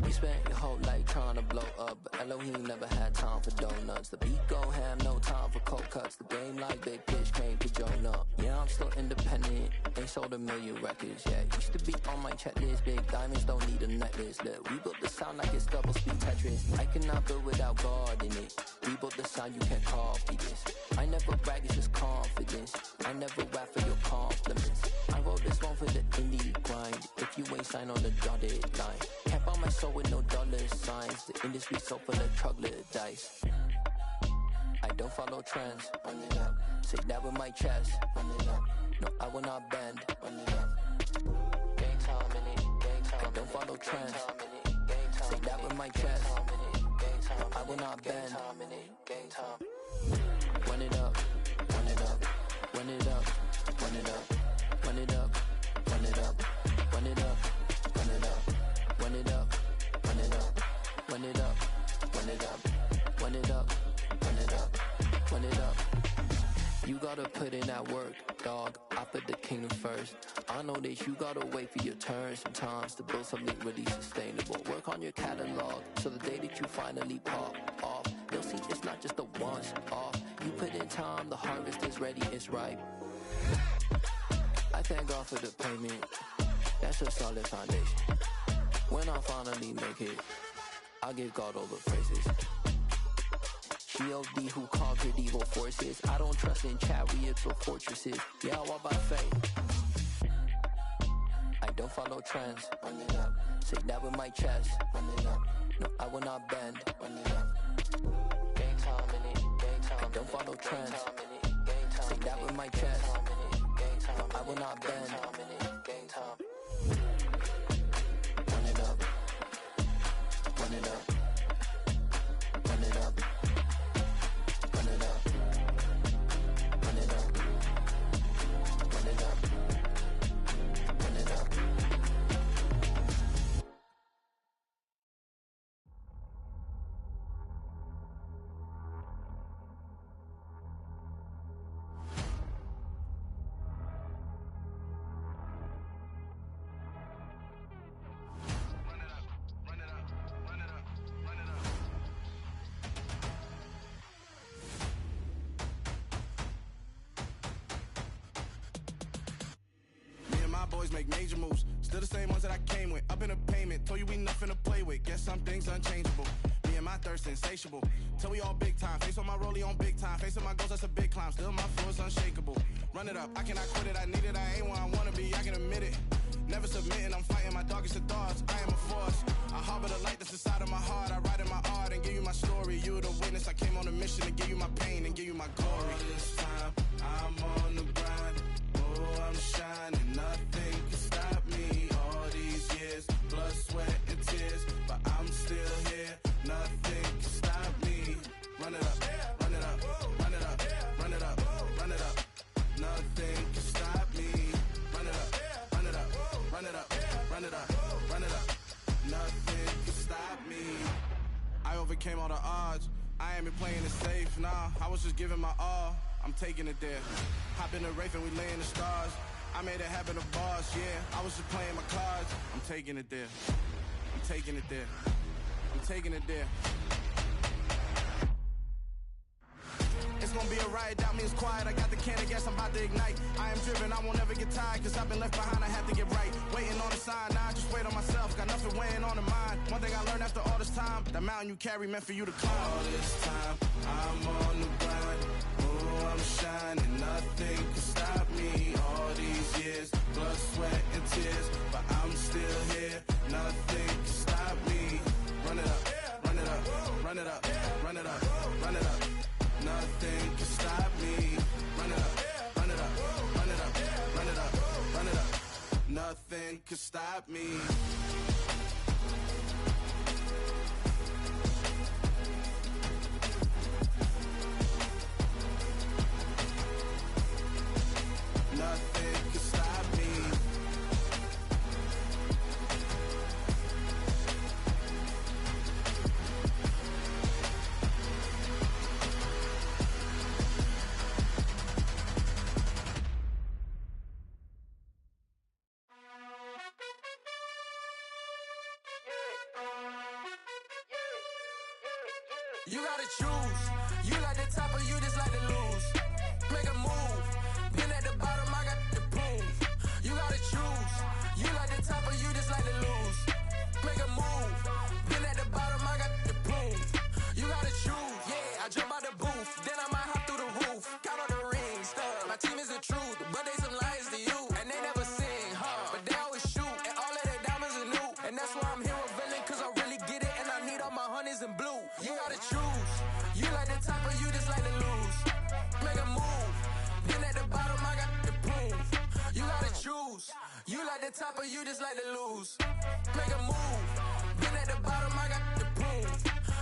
You spent your whole life trying to blow up, but Elohim never had time for donuts. The beat go ham, no time for cold cuts. The game like Big Pitch came to Jonah. Yeah, I'm still independent, ain't sold a million records yet. Used to be on my checklist, big diamonds don't need a necklace. Look, we built the sound like it's double speed Tetris. I cannot build without God in it. We built the sound, you can't copy this. I never brag, it's just confidence. I never rap for your compliments. I wrote this one for the indie grind. If you ain't signed on the dotted line, can't buy my soul with no dollar signs. The industry so full of troglodytes. I don't follow trends. Run it up. Say that with my chest. Run it up. No, I will not bend. Run it up. Gang time in it. Gang time. I don't follow trends. Say that with my chest. No, I will not bend. Gang time. Run it up. Run it up. Run it up. Run it up. Run it up. Run it up. Run it up. Run it up. Run it up. Run it up. Run it up. Run it up. Run it up. Run it up. Run it up. You gotta put in that work, dog. I put the kingdom first. I know that you gotta wait for your turn sometimes to build something really sustainable. Work on your catalog so the day that you finally pop off, you'll see it's not just a once off. You put in time, the harvest is ready, it's ripe. I thank God for the payment. That's a solid foundation. When I finally make it, I give God all the praises. G.O.D. who conquered evil forces. I don't trust in chariots or fortresses. Yeah, I walk by faith. I don't follow trends. Run it up. Say that with my chest. Run it up. No, I will not bend. Run it up. Game time in it. Game time. I don't follow trends. Say that with my chest. No, I will not bend. Game time. Run it up. Run it up. Run it up. Run it up. Run it up. Run it up. Run it up. Boys make major moves, still the same ones that I came with. Up in the payment, told you we nothing to play with. Guess some things unchangeable. Me and my thirst insatiable. Till we all big time. Face on my rollie on big time. Facing my goals, that's a big climb. Still my flow is unshakable. Run it up, I cannot quit it. I need it, I ain't where I wanna be. I can admit it. Never submitting, I'm fighting my darkest of thoughts. I am a force. I harbor the light that's inside of my heart. I write in my art and give you my story. You the witness. I came on a mission to give you my pain and give you my glory. All this time, I'm on the grind. Oh, I'm shining. Nothing can stop me. All these years, blood, sweat, and tears, but I'm still here. Nothing can stop me. Run it up, run it up, run it up, run it up, run it up. Nothing can stop me. Run it up, run it up, run it up, run it up, run it up. Nothing can stop me. I overcame all the odds. I ain't been playing it safe, nah. I was just giving my all. I'm taking it there. Hop in the Wraith and we lay in the stars. I made it happen to boss, yeah. I was just playing my cards. I'm taking it there. I'm taking it there. I'm taking it there. It's gonna be a riot, doubt me it's quiet. I got the can of gas, I'm about to ignite. I am driven, I won't ever get tired, cause I've been left behind, I have to get right. Waiting on the sign, now I just wait on myself. Got nothing weighing on the mind. One thing I learned after all this time, the mountain you carry meant for you to climb. All this time, I'm on the grind. Oh, I'm shining, nothing can stop me. All these years, blood, sweat, and tears, but I'm still here. Nothing can stop me. Run it up, run it up, run it up, run it up, run it up. Nothing can stop me. Run it up, run it up, run it up, run it up, run it up. Nothing can stop me. Nothing can stop me. You gotta choose. You like the top or you just like to lose. Make a move. Been at the bottom, I got the proof. You gotta choose. You like the top or you just like to lose. Make a move. Been at the bottom, I got the proof. You gotta choose. Yeah, I jump out the booth. Then I might hop through the roof. Count on the rings. My team is the truth, but they some liars to you. And they never sing, but they always shoot. And all of their diamonds are new. And that's why I'm here villain, cause I really get it. And I need all my honeys in blue. You gotta choose. You like the top or you just like to lose. Make a move. Been at the bottom, I got the proof. You gotta choose. You like the top or you just like to lose. Make a move. Been at the bottom, I got the proof.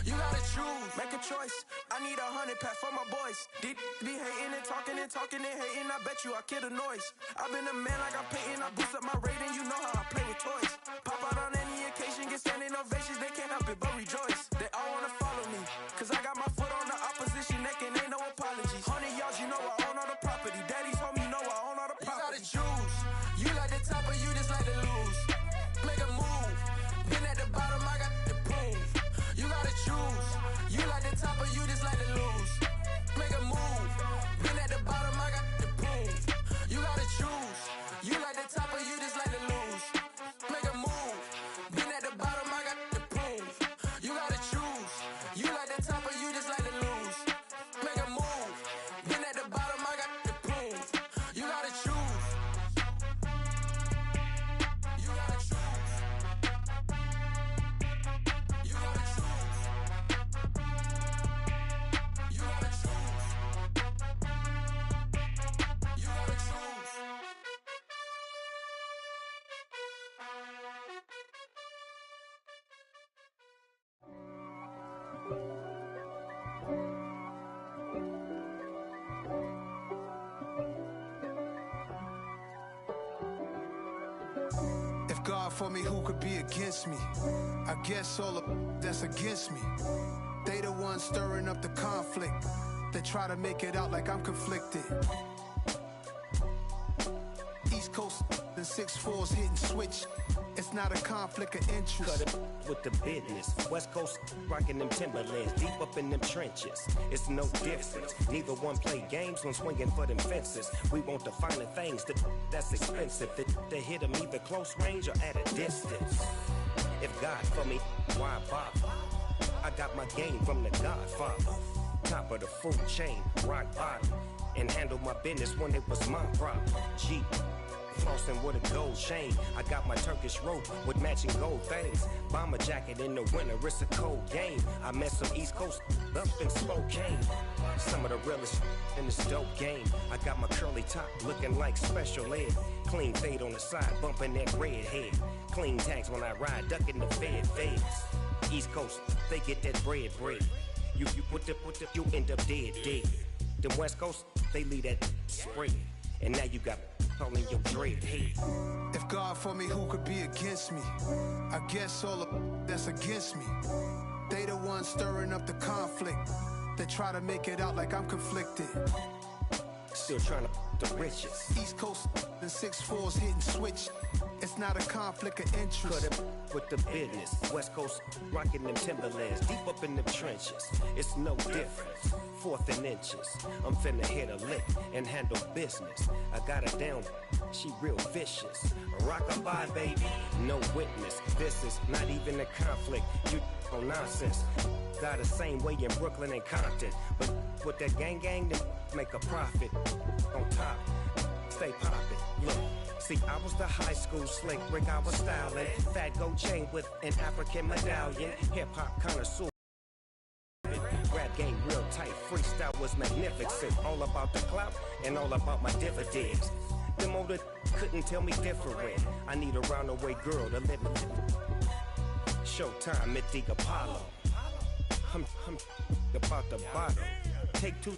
You gotta choose. Make a choice. I need 100 pack for my boys. Be hating and talking and talking and hating. I bet you I kill the noise. I've been a man like I'm Peyton. I boost up my rating. You know how I play with toys. Pop out on any occasion, get standing ovations. They can't help it but rejoice. They all wanna follow me, cause I got my foot on the opposition neck and ain't no apologies. 100 yards, you know I own all the You like the top or you just like to lose? Make a move. Been at the bottom, I got to prove. You gotta choose. You like the top or you just like to lose? Make a move. Been at the bottom, I got to prove. You gotta choose. You like the top or you just like to lose? Make a move. Been at the bottom, I got to prove. You gotta choose. You like the top or you just like to lose? Make a move. Been at the bottom, I got to prove. You gotta choose. You gotta choose. You gotta choose. You gotta choose. You gotta choose. If God for me, who could be against me? I guess all of that's against me. They the ones stirring up the conflict. They try to make it out like I'm conflicted. East Coast and 6'4's hitting switch. It's not a conflict of interest. Cut it with the business. West Coast rocking them Timberlands, deep up in them trenches. It's no difference. Neither one play games when swinging for them fences. We want the finer things that's expensive. They hit them either close range or at a distance. If God for me, why bother? I got my game from the Godfather. Top of the food chain, rock bottom. And handle my business when it was my problem. G. Flossing with a gold chain. I got my Turkish rope with matching gold things. Bomber jacket in the winter, it's a cold game. I met some East Coast up in Spokane. Some of the realest in this dope game. I got my curly top looking like special ed. Clean fade on the side, bumping that red head. Clean tags when I ride, ducking the feds. East Coast, they get that bread. You end up dead. Them West Coast, they leave that spread. And now you got all in your dread head. If God for me, who could be against me? I guess all of that's against me. They the ones stirring up the conflict. They try to make it out like I'm conflicted. Still trying to the riches. East Coast and 6'4's hitting switch. It's not a conflict of interest. Cut it with the business. West Coast rocking them Timberlands, deep up in them trenches. It's no difference. 4th and inches. I'm finna hit a lick and handle business. I got her down, she real vicious. Rock-a-bye, baby, no witness. This is not even a conflict. You on nonsense. Got the same way in Brooklyn and Compton. But with that gang, then make a profit. On top, stay poppin'. Look. See, I was the high school slick Rick, I was styling. Fat gold chain with an African medallion. Hip-hop connoisseur. Rap game real tight, freestyle was magnificent. All about the clout and all about my dividends. Them older couldn't tell me different. I need a roundaway girl to live with. Showtime, Mythic Apollo. I'm about the bottom. Take 2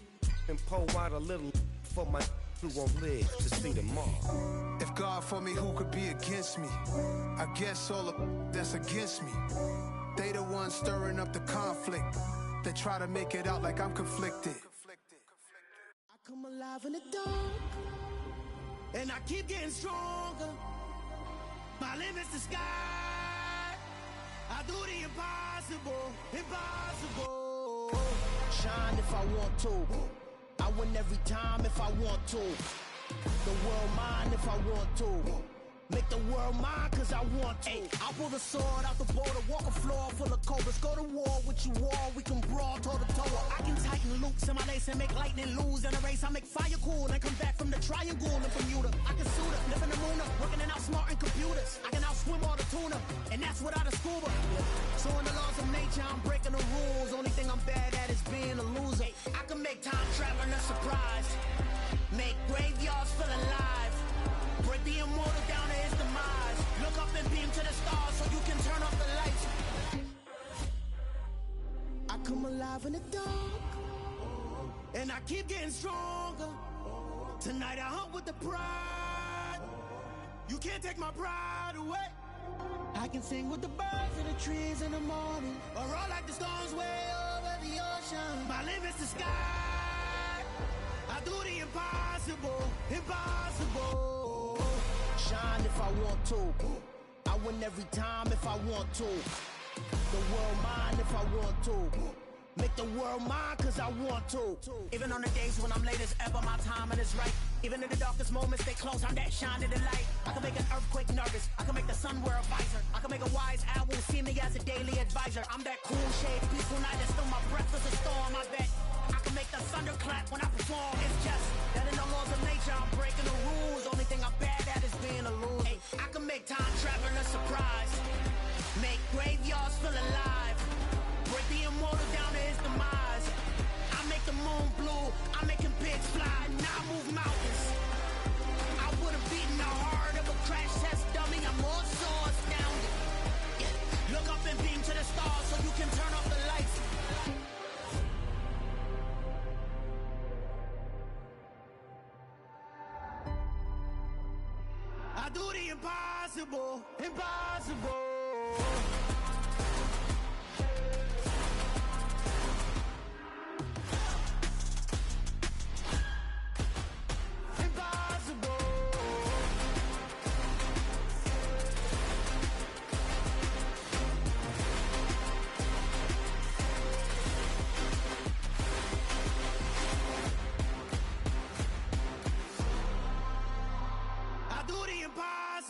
and pour out a little for my who won't live to see tomorrow. If God for me, who could be against me? I guess all of that's against me. They the ones stirring up the conflict. They try to make it out like I'm conflicted. I come alive in the dark, and I keep getting stronger. My limit's the sky. I do the impossible. Shine if I want to. I win every time if I want to. The world mine if I want to. Make the world mine cause I want to. I pull the sword out the border, walk a floor full of cobras. Go to war with you all, we can brawl toe to toe. I can tighten loops in my lace and make lightning lose. In a race I make fire cool and come back from the triangle in Bermuda. I can suit up, live in the moon up, working and outsmarting computers. I can outswim all the tuna, and that's without a scuba. So in the laws of nature I'm breaking the rules. Only thing I'm bad at is being a loser. I can make time traveling a surprise. Make graveyards feel alive. Break the immortal down to his demise. Look up and beam to the stars so you can turn off the lights. I come alive in the dark, and I keep getting stronger. Tonight I hunt with the pride. You can't take my pride away. I can sing with the birds and the trees in the morning, or roll like the storms way over the ocean. My limit's the sky. I do the impossible. I want to. I win every time if I want to. The world mine if I want to. Make the world mine cause I want to. Even on the days when I'm late as ever, my timing is right. Even in the darkest moments, they close, I'm that shining the light. I can make an earthquake nervous, I can make the sun wear a visor. I can make a wise owl see me as a daily advisor. I'm that cool shade, peaceful night, and still my breath is a storm, I bet. I can make the thunder clap when I perform. It's just that in the laws of nature, I'm breaking the rules. Only thing I'm bad at is being a loser. Hey, I can make time travel a surprise. Make graveyards feel alive. Break the immortal down to his demise. I make the moon blue, I'm making pigs fly. Now I move mountains. I would've beaten the heart of a crash test dummy. I'm more so astounded. Yeah. Look up and beam to the stars so you can turn off the lights. I do the impossible, impossible.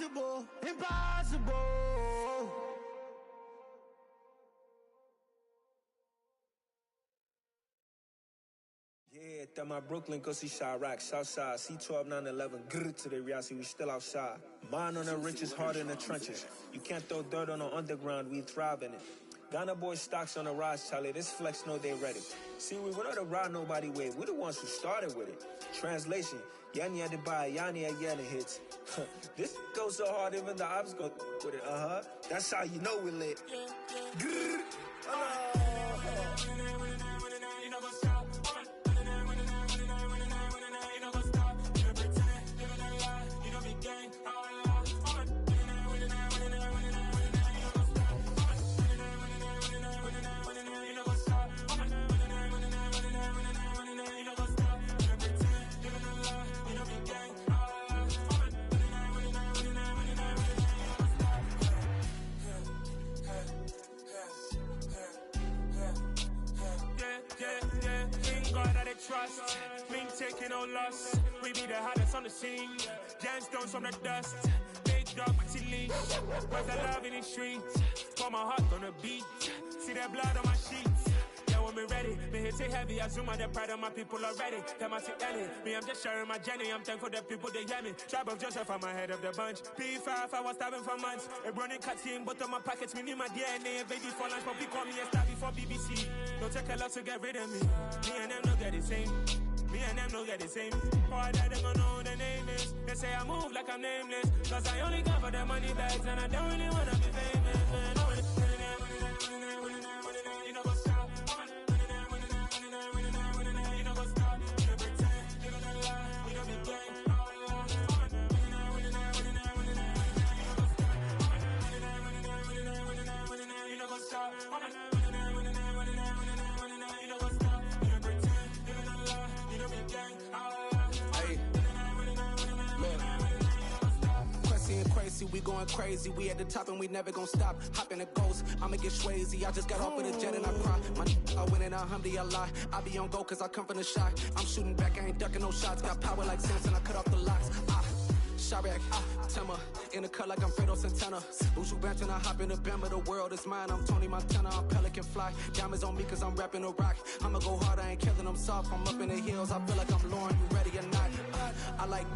Impossible, impossible. Yeah, that my Brooklyn, go see Chirac, Southside, C12, 911, grrr to the reality, we still outside. Mine on the riches, hard in the trenches. You can't throw dirt on the underground, we thrive in it. Ghana boys stocks on the rise, Charlie, this flex know they ready. See, we not to ride nobody wave, we the ones who started with it. Translation, Yanni had to buy, Yanni had Yanni hits. This goes so hard, even the ops go with it, That's how you know we lit. Grrr, trust, me taking no loss. We be the hottest on the scene. Gemstones from the dust. Big dog, Maxi leash. Where's the love in the streets? Pour my heart on the beat. See that blood on my sheets. Yeah, when me ready, me hit it heavy. I zoom on the pride of my people already. Them I see Ellie. Me, I'm just sharing my journey. I'm thankful the people they hear me. Tribe of Joseph, I'm ahead of the bunch. P5, I was starving for months. A running cut in both of my pockets. Me need my DNA. Baby for lunch, but we call me a star before BBC. Don't take a lot to get rid of me. Me and them don't get the same. Me and them don't get the same. Boy, that them gonna know the name is. They say I move like I'm nameless. Cause I only come for the money bags. And I don't really wanna be famous, man. You know what's up? You know what's up? You don't pretend. You don't lie. You don't be gang. You know what's up? We going crazy, we at the top and we never gonna stop. Hop in a ghost, I'ma get swayzy. I just got off with a jet and I cry. I win and I lie. I be on go cause I come from the shot. I'm shooting back, I ain't ducking no shots. Got power like Samson, I cut off the locks. Chirac, Timmer, in the cut like I'm Fredo Santana. Buju Banton, I hop in the Bama, the world is mine. I'm Tony Montana, I'm Pelican Fly. Diamonds on me cause I'm rapping a rock. I'ma go hard, I ain't killing them soft. I'm up in the hills, I feel like I'm Lauren, you ready or not? I like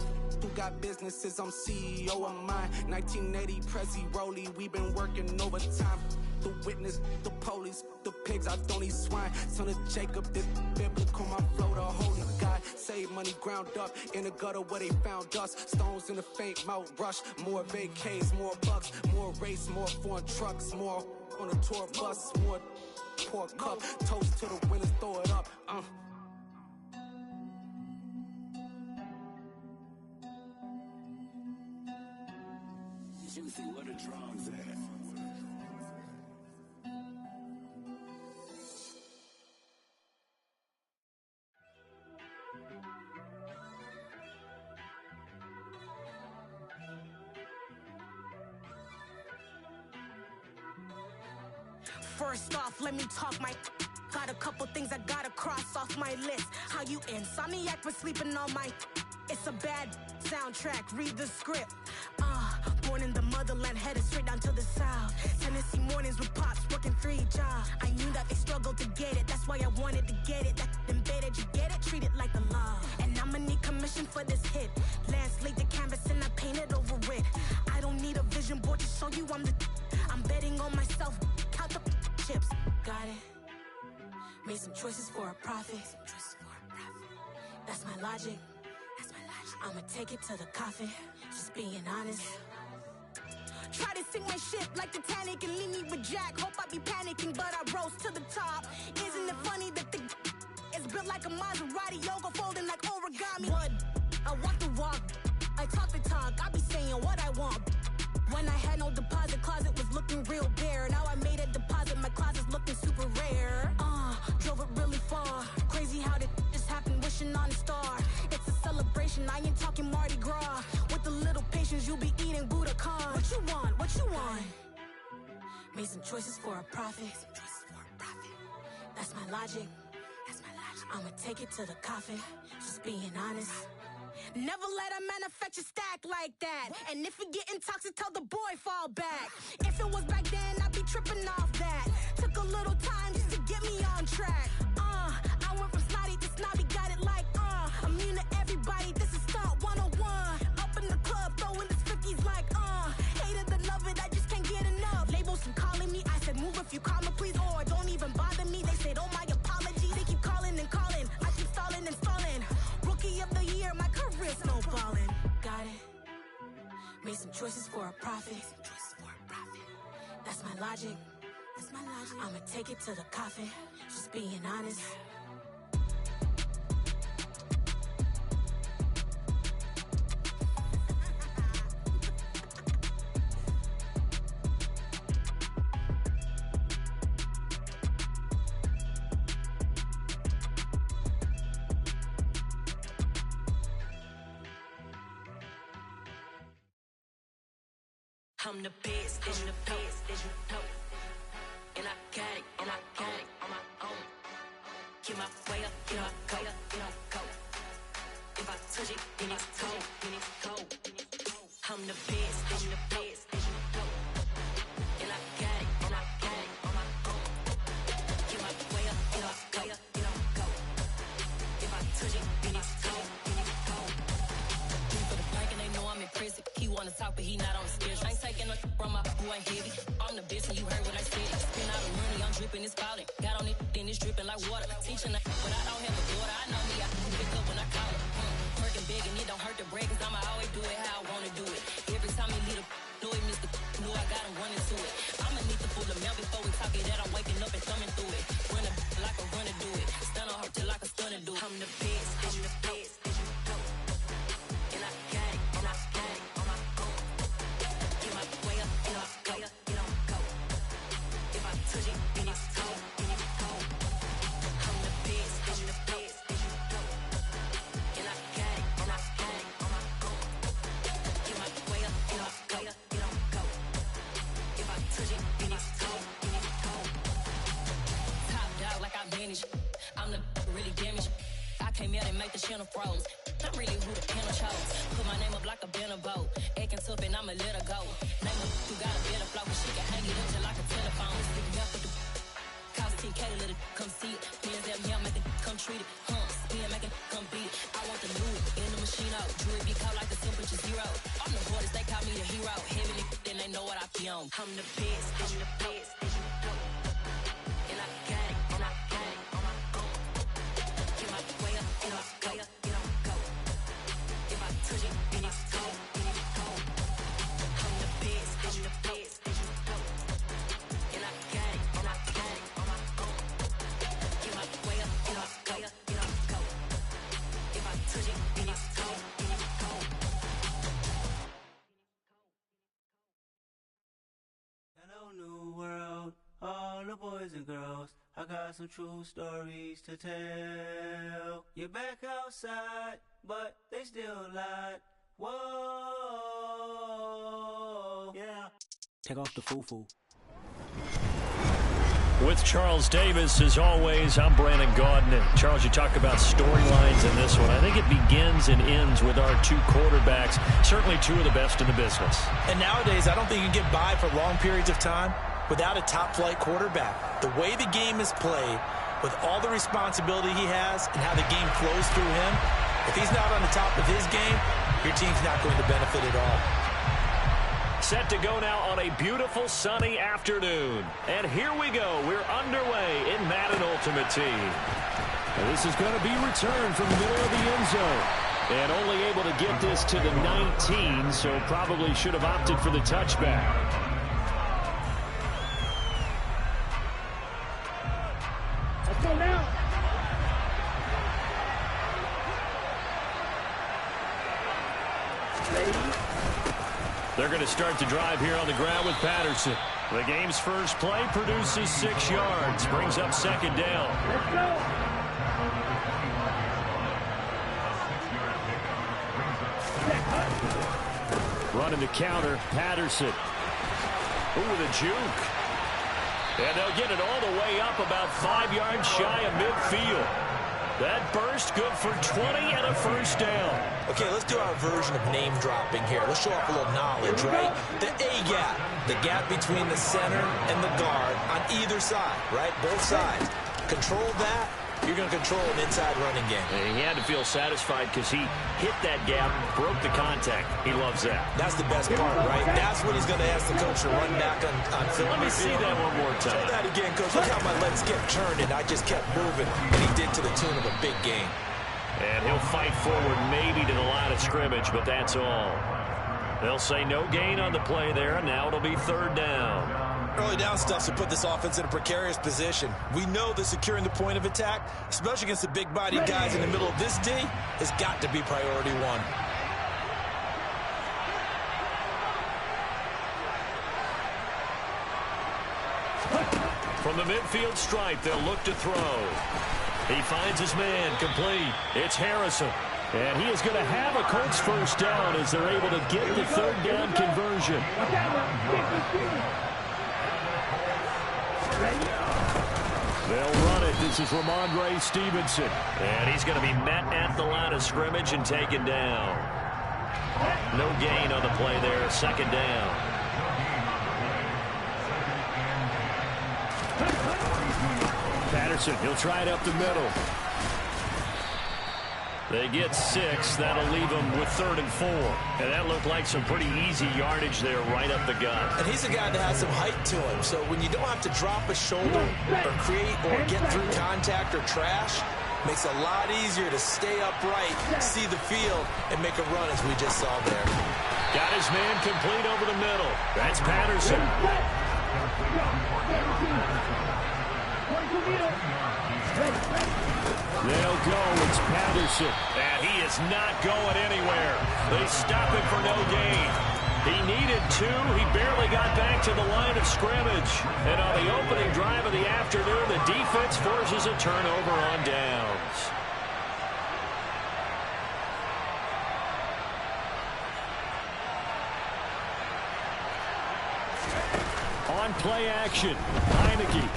who got businesses, I'm CEO of mine. 1980, Prezi Rolly, we been working overtime. The witness, the police, the pigs, I don't eat swine. Son of Jacob, this biblical, my flow, the holy God. Save money ground up in the gutter where they found us. Stones in the faint mouth rush. More vacays, more bucks, more race, more foreign trucks, more on a tour bus, more pour cup. Toast to the winners, throw it up. Juicy, where the drums at? First off, let me talk my. Got a couple things I gotta cross off my list. How you insomniac for sleeping on my. It's a bad soundtrack, read the script. Born in the motherland, headed straight down to the south. Tennessee mornings with pops, working 3 jobs. I knew that they struggled to get it, that's why I wanted to get it. That embedded, you get it, treat it like the law. And I'ma need commission for this hit. Lance laid the canvas and I painted over it. I don't need a vision board to show you I'm the. I'm betting on myself, count the chips. Got it. Made some choices for a profit. That's my logic. I'ma take it to the coffin, just being honest. Try to sink my ship like Titanic and leave me with Jack. Hope I be panicking, but I rose to the top. Isn't it funny that the is built like a Maserati, yoga folding like origami? What? I walk the walk, I talk the talk, I be saying what I want. When I had no deposit, closet was looking real bare. Now I made a deposit, my closet's looking super rare. Drove it really far. Crazy how did this happen, wishing on a star. It's a celebration, I ain't talking Mardi Gras. With a little patience, you'll be eating Budokan. What you want, what you want? Made some choices for a profit. That's my logic. I'ma take it to the coffin, just being honest. Never let a manufacture stack like that. And if it getting toxic, tell the boy fall back. If it was back then, I'd be tripping off that. Took a little time just to get me on track. I went from snotty to snobby, got it like, immune to everybody, this is stunt 101. Up in the club, throwing this 50s like, hate it, then love it, I just can't get enough. Labels from calling me, I said move if you call me, please, or don't even bother me. They said, oh my apologies, they keep calling and calling. I keep stalling and stalling. Rookie of the year, my career snowballing. Got it. Made some choices for a profit. That's my logic. I'ma take it to the coffin, just being honest. I'm the best, I'm the best, as you know. And I got it, and I got it on my own. Get my way up, get my go, get my go. If I touch it, then it's cold, then it's cold. I'm the best, I'm the best, as you know. And I got it, and I got it on my own. Get my way up, get my go, get my go. If I touch it, then it's cold, then it's cold. For the blank and they know I'm in prison. He wanna talk, but he not on the schedule. I ain't taking no from my who ain't heavy. I'm the best and you heard what I said. Spend all the money, I'm dripping, it's falling. Got on it, then it's dripping like water. Teaching that, but I don't have a daughter. I know me, I can pick up when I call her. Working big and it don't hurt to break, cause I'ma always do it how I wanna do it. Every time he lead a know it, Mr. Know I got him running to it. I'ma need to pull the mail before we talk it that I'm waking up and thumbing through it. Run a like a runner do it. Stun on her till like a stunner do it. I'm the best, I'm the best, as you know. And I got it, and I got it on my own. Get my way up, get my go, get on go. If I touch it, then it's cold, then it's cold. I'm the best, as you know. And I got it, and I got it on my own. Get my way up, get my go, get on go. If I touch it, then it's cold, then it's cold. Top dog like I manage. I'm the really damaged. I came out and make the channel froze. I'm really who the panel chose. Put my name up like a banner boat. Acting tough and I'ma let her go. Name her who got a better flow, but she can hang it up just like a telephone. Sticking up with the cost 10K to let it come see it. Hands that me, make it come treat it. Spin, make it come beat it. I want the new in the machine out. Jewelry be caught like the temperature 0. I'm the hardest, they call me the hero. Heavy then they know what I be on. I'm the best, I'm the best, as you know. And I got it, and I got it on my own. Get my way up, get my go, get on go. If I touch it, then it's cold, then it's cold. I'm the best, I'm the best, as you know. And I got it, and I got it on my own. Get my way up, get my go, get on go. If I touch it, then it's cold, then it's cold. Hello, new world, all the boys and girls. I got some true stories to tell. You're back outside, but they still lied. Whoa, yeah. Take off the foo-foo. With Charles Davis, as always, I'm Brandon Gaudin. And Charles, you talk about storylines in this one. I think it begins and ends with our two quarterbacks, certainly two of the best in the business. And nowadays, I don't think you can get by for long periods of time without a top-flight quarterback. The way the game is played, with all the responsibility he has and how the game flows through him, if he's not on the top of his game, your team's not going to benefit at all. Set to go now on a beautiful sunny afternoon. And here we go. We're underway in Madden Ultimate Team. And this is going to be returned from the middle of the end zone. And only able to get this to the 19, so probably should have opted for the touchback. Let's go now. They're going to start the drive here on the ground with Patterson. The game's first play produces 6 yards, brings up second down. Let's go. Running the counter, Patterson. Ooh, the juke. And they'll get it all the way up about 5 yards shy of midfield. That burst good for 20 and a first down. Okay, let's do our version of name dropping here. Let's show off a little knowledge, right? The A-gap, the gap between the center and the guard on either side, right? Both sides. Control that, you're going to control an inside running game. And he had to feel satisfied because he hit that gap, broke the contact. He loves that. That's the best part, right? That's what he's going to ask the coach to run back on film. Let me see that one more time. Show that again, coach. Look how my legs kept turning. I just kept moving, and he did to the tune of a big game. And he'll fight forward maybe to the line of scrimmage, but that's all. They'll say no gain on the play there, and now it'll be third down. Early down stuff to put this offense in a precarious position. We know that securing the point of attack, especially against the big-bodied guys in the middle of this D, has got to be priority one. From the midfield stripe, they'll look to throw. He finds his man, complete. It's Harrison. And he is going to have a Colts first down as they're able to get the third down conversion. They'll run it. This is Ramondre Stevenson. And he's going to be met at the line of scrimmage and taken down. No gain on the play there. Second down. Patterson, he'll try it up the middle. They get 6. That'll leave them with 3rd and 4. And that looked like some pretty easy yardage there right up the gut. And he's a guy that has some height to him. So when you don't have to drop a shoulder or create or get through contact or trash, makes it a lot easier to stay upright, see the field, and make a run as we just saw there. Got his man complete over the middle. That's Patterson. They'll go. It's Patterson. And he is not going anywhere. They stop him for no gain. He needed 2. He barely got back to the line of scrimmage. And on the opening drive of the afternoon, the defense forces a turnover on downs. On play action, Heineke.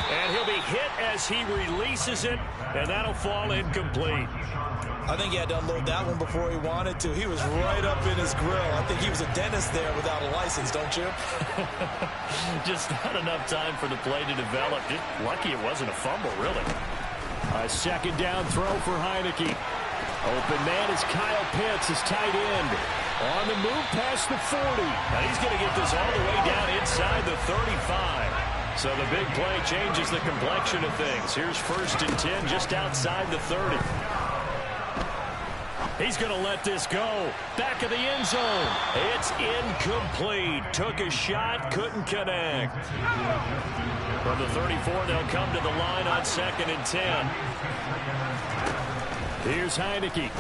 And he'll be hit as he releases it, and that'll fall incomplete. I think he had to unload that one before he wanted to. He was right up in his grill. I think he was a dentist there without a license, don't you? Just not enough time for the play to develop. Just lucky it wasn't a fumble, really. A second down throw for Heineke. Open man is Kyle Pitts, his tight end. On the move past the 40. Now he's going to get this all the way down inside the 35. So the big play changes the complexion of things. Here's 1st and 10 just outside the 30. He's going to let this go. Back of the end zone. It's incomplete. Took a shot, couldn't connect. From the 34, they'll come to the line on 2nd and 10. Here's Heineke.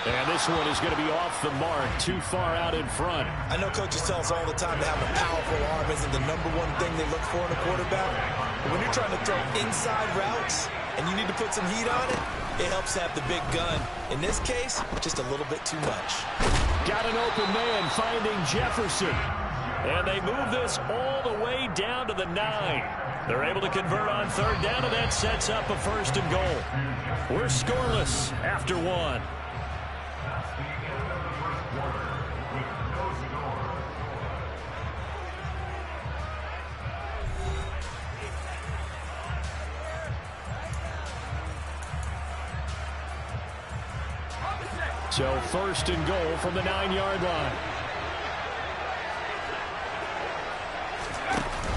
And this one is going to be off the mark, too far out in front. I know coaches tell us all the time to have a powerful arm isn't the #1 thing they look for in a quarterback. But when you're trying to throw inside routes and you need to put some heat on it, it helps have the big gun. In this case, just a little bit too much. Got an open man finding Jefferson. And they move this all the way down to the 9. They're able to convert on third down, and that sets up a first and goal. We're scoreless after one. So first and goal from the 9-yard line.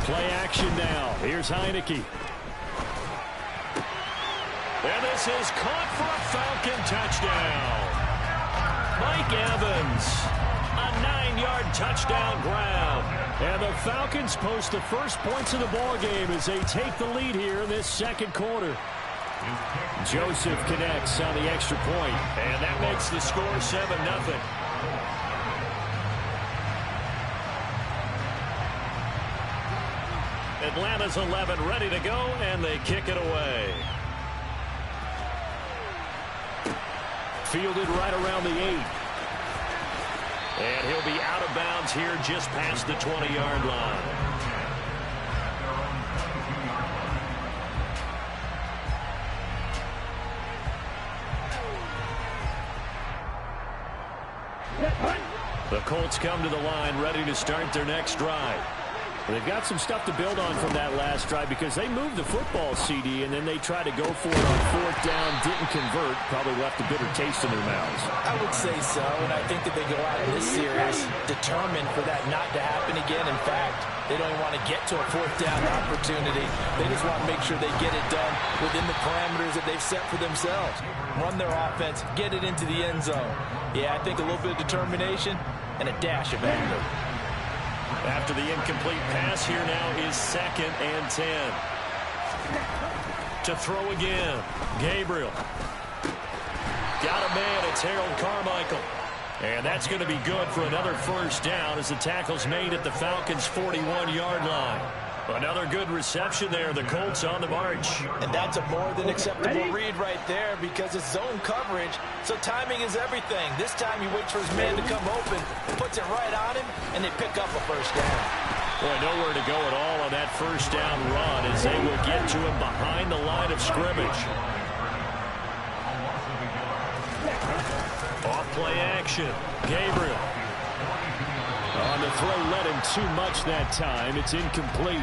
Play action now. Here's Heineke. And this is caught for a Falcon touchdown. Mike Evans, a 9-yard touchdown grab. And the Falcons post the first points of the ball game as they take the lead here in this second quarter. Joseph connects on the extra point, and that makes the score 7-0. Atlanta's 11 ready to go, and they kick it away. Fielded right around the 8. And he'll be out of bounds here just past the 20-yard line. The Colts come to the line ready to start their next drive. They've got some stuff to build on from that last drive because they moved the football, CD, and then they tried to go for it on fourth down, didn't convert, probably left a bitter taste in their mouths. I would say so, and I think that they go out in this series determined for that not to happen again. In fact, they don't even want to get to a fourth down opportunity. They just want to make sure they get it done within the parameters that they've set for themselves. Run their offense, get it into the end zone. Yeah, I think a little bit of determination and a dash of anger. After the incomplete pass, here now is 2nd and 10. To throw again, Gabriel. Got a man, it's Harold Carmichael. And that's going to be good for another first down as the tackle's made at the Falcons' 41-yard line. Another good reception there. The Colts on the march. And that's a more than acceptable read right there because it's zone coverage, so timing is everything. This time he waits for his man to come open, puts it right on him, and they pick up a first down. Boy, nowhere to go at all on that first down run as they will get to him behind the line of scrimmage. Off play action. Gabriel. On the throw, led him too much that time. It's incomplete.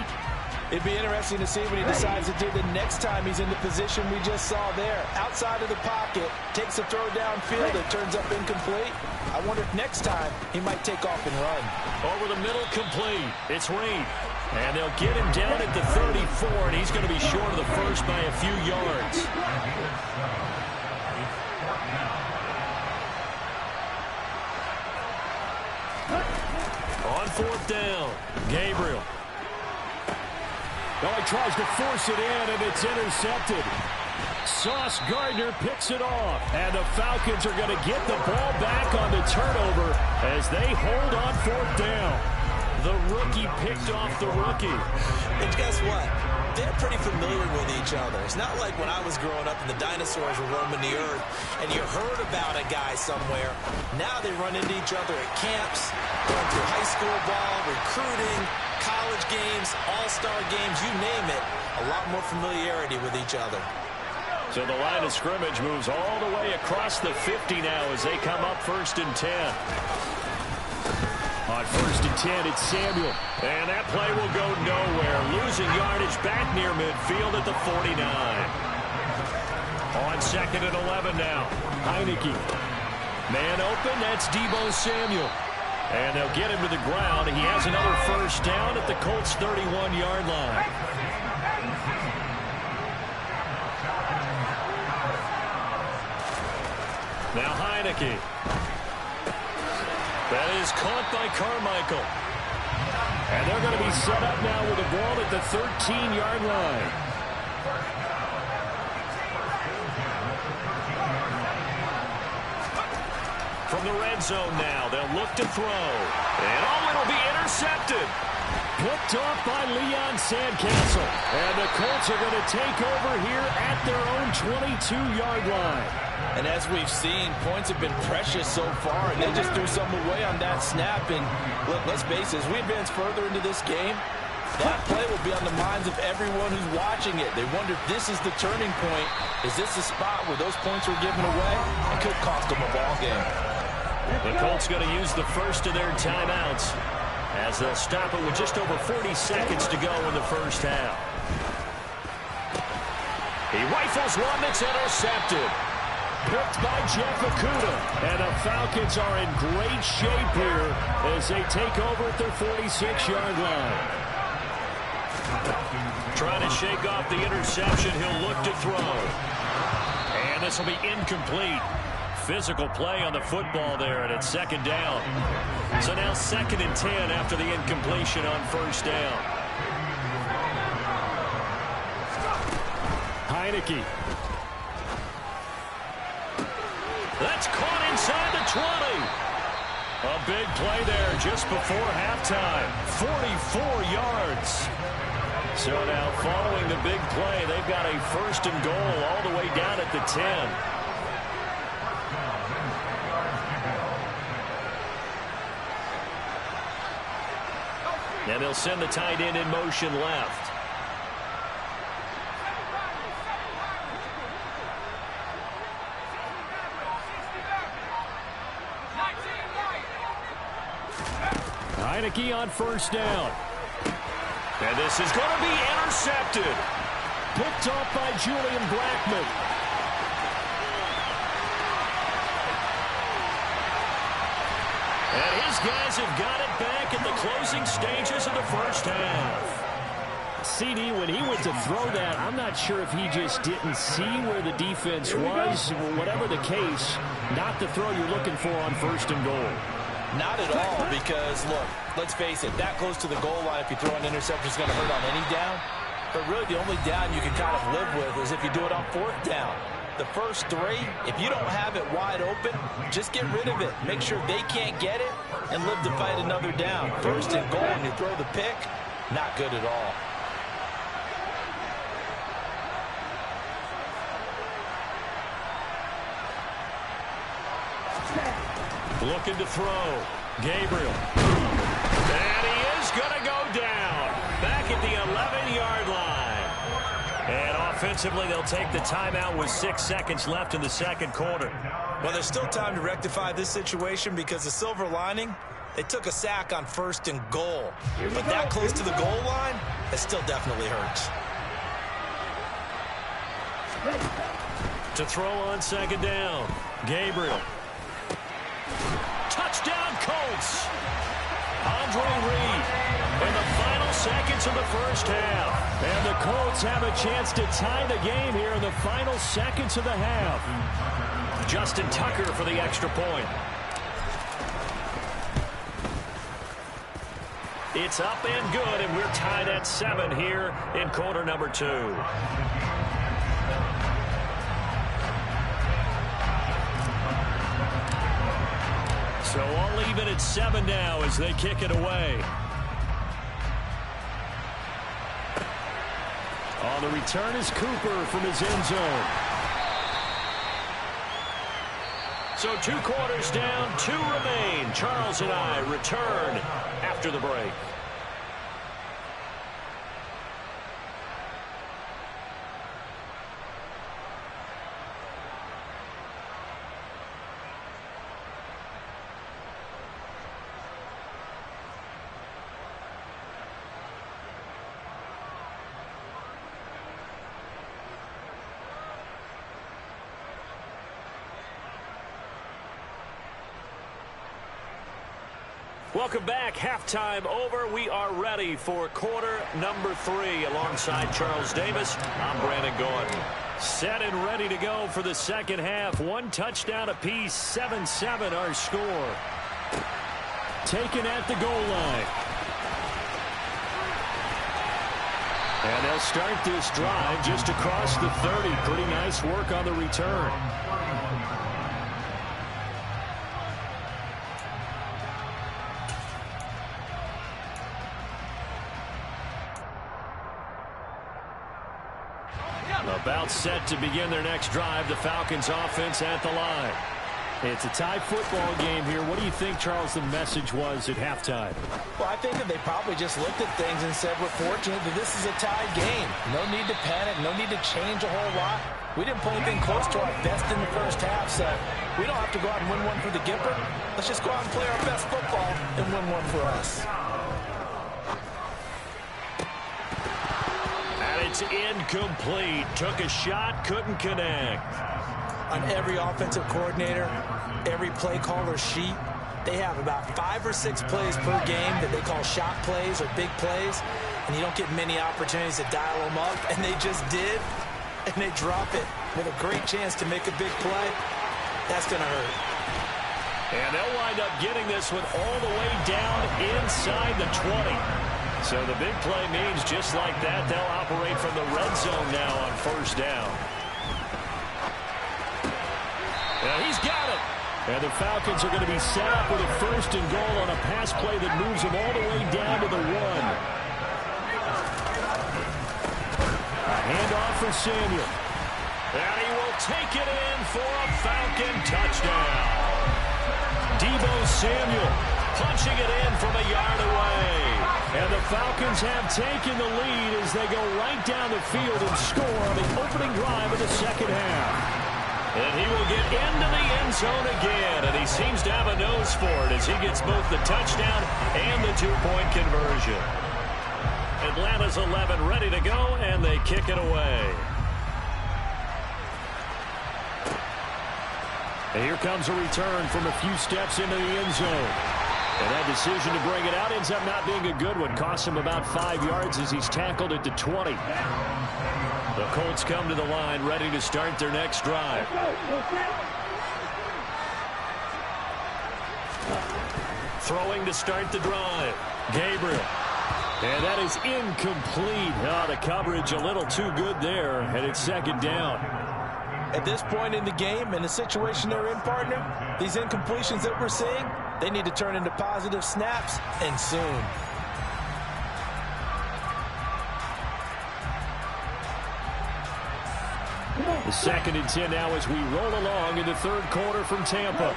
It'd be interesting to see what he decides to do the next time he's in the position we just saw there. Outside of the pocket, takes a throw downfield, it turns up incomplete. I wonder if next time he might take off and run. Over the middle, complete. It's Reed. And they'll get him down at the 34, and he's going to be short of the first by a few yards. On fourth down, Gabriel. Oh, he tries to force it in, and it's intercepted. Sauce Gardner picks it off, and the Falcons are going to get the ball back on the turnover as they hold on fourth down. The rookie picked off the rookie. And guess what? They're pretty familiar with each other. It's not like when I was growing up and the dinosaurs were roaming the earth and you heard about a guy somewhere. Now they run into each other at camps, going through high school ball, recruiting, college games, all-star games, you name it. A lot more familiarity with each other. So the line of scrimmage moves all the way across the 50 now as they come up 1st and 10. On 1st and 10, it's Samuel. And that play will go nowhere. Losing yardage back near midfield at the 49. On 2nd and 11 now. Heineke. Man open, that's Deebo Samuel. And they'll get him to the ground. He has another first down at the Colts' 31-yard line. Now Heineke. That is caught by Carmichael. And they're going to be set up now with the ball at the 13-yard line. From the red zone now, they'll look to throw. And it'll be intercepted. intercepted. Picked off by Leon Sandcastle. And the Colts are going to take over here at their own 22-yard line. And as we've seen, points have been precious so far, and they just threw some away on that snap. And look, let's face it, as we advance further into this game, that play will be on the minds of everyone who's watching it. They wonder if this is the turning point. Is this the spot where those points were given away? It could cost them a ball game. The Colts going to use the first of their timeouts as they'll stop it with just over 40 seconds to go in the first half. He rifles one that's intercepted. Picked by Jeff Okudah. And the Falcons are in great shape here as they take over at their 46-yard line. Trying to shake off the interception. He'll look to throw. And this will be incomplete. Physical play on the football there, and it's second down. So now 2nd and 10 after the incompletion on first down. Heineke. That's caught inside the 20. A big play there just before halftime. 44 yards. So now following the big play, they've got a 1st and goal all the way down at the 10. And they'll send the tight end in motion left. Heineke on first down. And this is going to be intercepted. Picked off by Julian Blackmon. And his guys have got it back in the closing stages of the first half. CD, when he went to throw that, I'm not sure if he just didn't see where the defense was. Whatever the case, not the throw you're looking for on 1st and goal. Not at all, because, look, let's face it, that close to the goal line, if you throw an interception, is going to hurt on any down. But really, the only down you can kind of live with is if you do it on 4th down. The first 3, if you don't have it wide open, just get rid of it. Make sure they can't get it and live to fight another down. 1st and goal, and you throw the pick, not good at all. Looking to throw. Gabriel. And he is going to go down. Back at the 11-yard line. And offensively, they'll take the timeout with 6 seconds left in the second quarter. Well, there's still time to rectify this situation because the silver lining, they took a sack on 1st and goal. But that close to the goal line, it still definitely hurts. To throw on 2nd down. Gabriel. Touchdown, Colts. Andre Reed in the final seconds of the first half. And the Colts have a chance to tie the game here in the final seconds of the half. Justin Tucker for the extra point. It's up and good, and we're tied at 7 here in quarter number 2. So all even at 7 now as they kick it away. On the return is Cooper from his end zone. So 2 quarters down, 2 remain. Charles and I return after the break. Welcome back. Halftime over. We are ready for quarter number 3 alongside Charles Davis. I'm Brandon Gordon. Set and ready to go for the second half. 1 touchdown apiece. 7-7 our score. Taken at the goal line. And they'll start this drive just across the 30. Pretty nice work on the return. About set to begin their next drive. The Falcons offense at the line. It's a tie football game here. What do you think, Charles, the message was at halftime? Well, I think that they probably just looked at things and said, we're fortunate that this is a tie game. No need to panic. No need to change a whole lot. We didn't play anything close to our best in the first half, so we don't have to go out and win one for the Gipper. Let's just go out and play our best football and win one for us. And it's incomplete. Took a shot, couldn't connect. On every offensive coordinator, every play caller sheet, they have about 5 or 6 plays per game that they call shot plays or big plays, and you don't get many opportunities to dial them up, and they just did, and they drop it with a great chance to make a big play. That's going to hurt. And they'll wind up getting this one all the way down inside the 20. So the big play means just like that, they'll operate from the red zone now on first down. And he's got it. And the Falcons are going to be set up with a first and goal on a pass play that moves them all the way down to the 1. A handoff for Samuel. And he will take it in for a Falcon touchdown. Deebo Samuel punching it in from a yard away. And the Falcons have taken the lead as they go right down the field and score on the opening drive of the second half. And he will get into the end zone again, and he seems to have a nose for it as he gets both the touchdown and the two-point conversion. Atlanta's 11 ready to go, and they kick it away. And here comes a return from a few steps into the end zone. And that decision to bring it out ends up not being a good one. Costs him about 5 yards as he's tackled at the 20. The Colts come to the line ready to start their next drive. Throwing to start the drive. Gabriel. And that is incomplete. Oh, the coverage a little too good there, and it's second down. At this point in the game, in the situation they're in, partner, these incompletions that we're seeing, they need to turn into positive snaps, and soon. The 2nd and 10 now as we roll along in the third quarter from Tampa.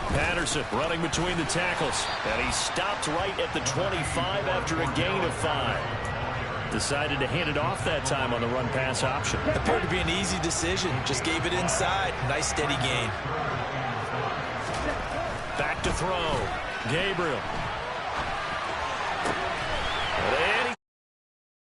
Patterson running between the tackles. And he stopped right at the 25 after a gain of 5. Decided to hand it off that time on the run-pass option. Appeared to be an easy decision. Just gave it inside. Nice steady gain. Back to throw. Gabriel.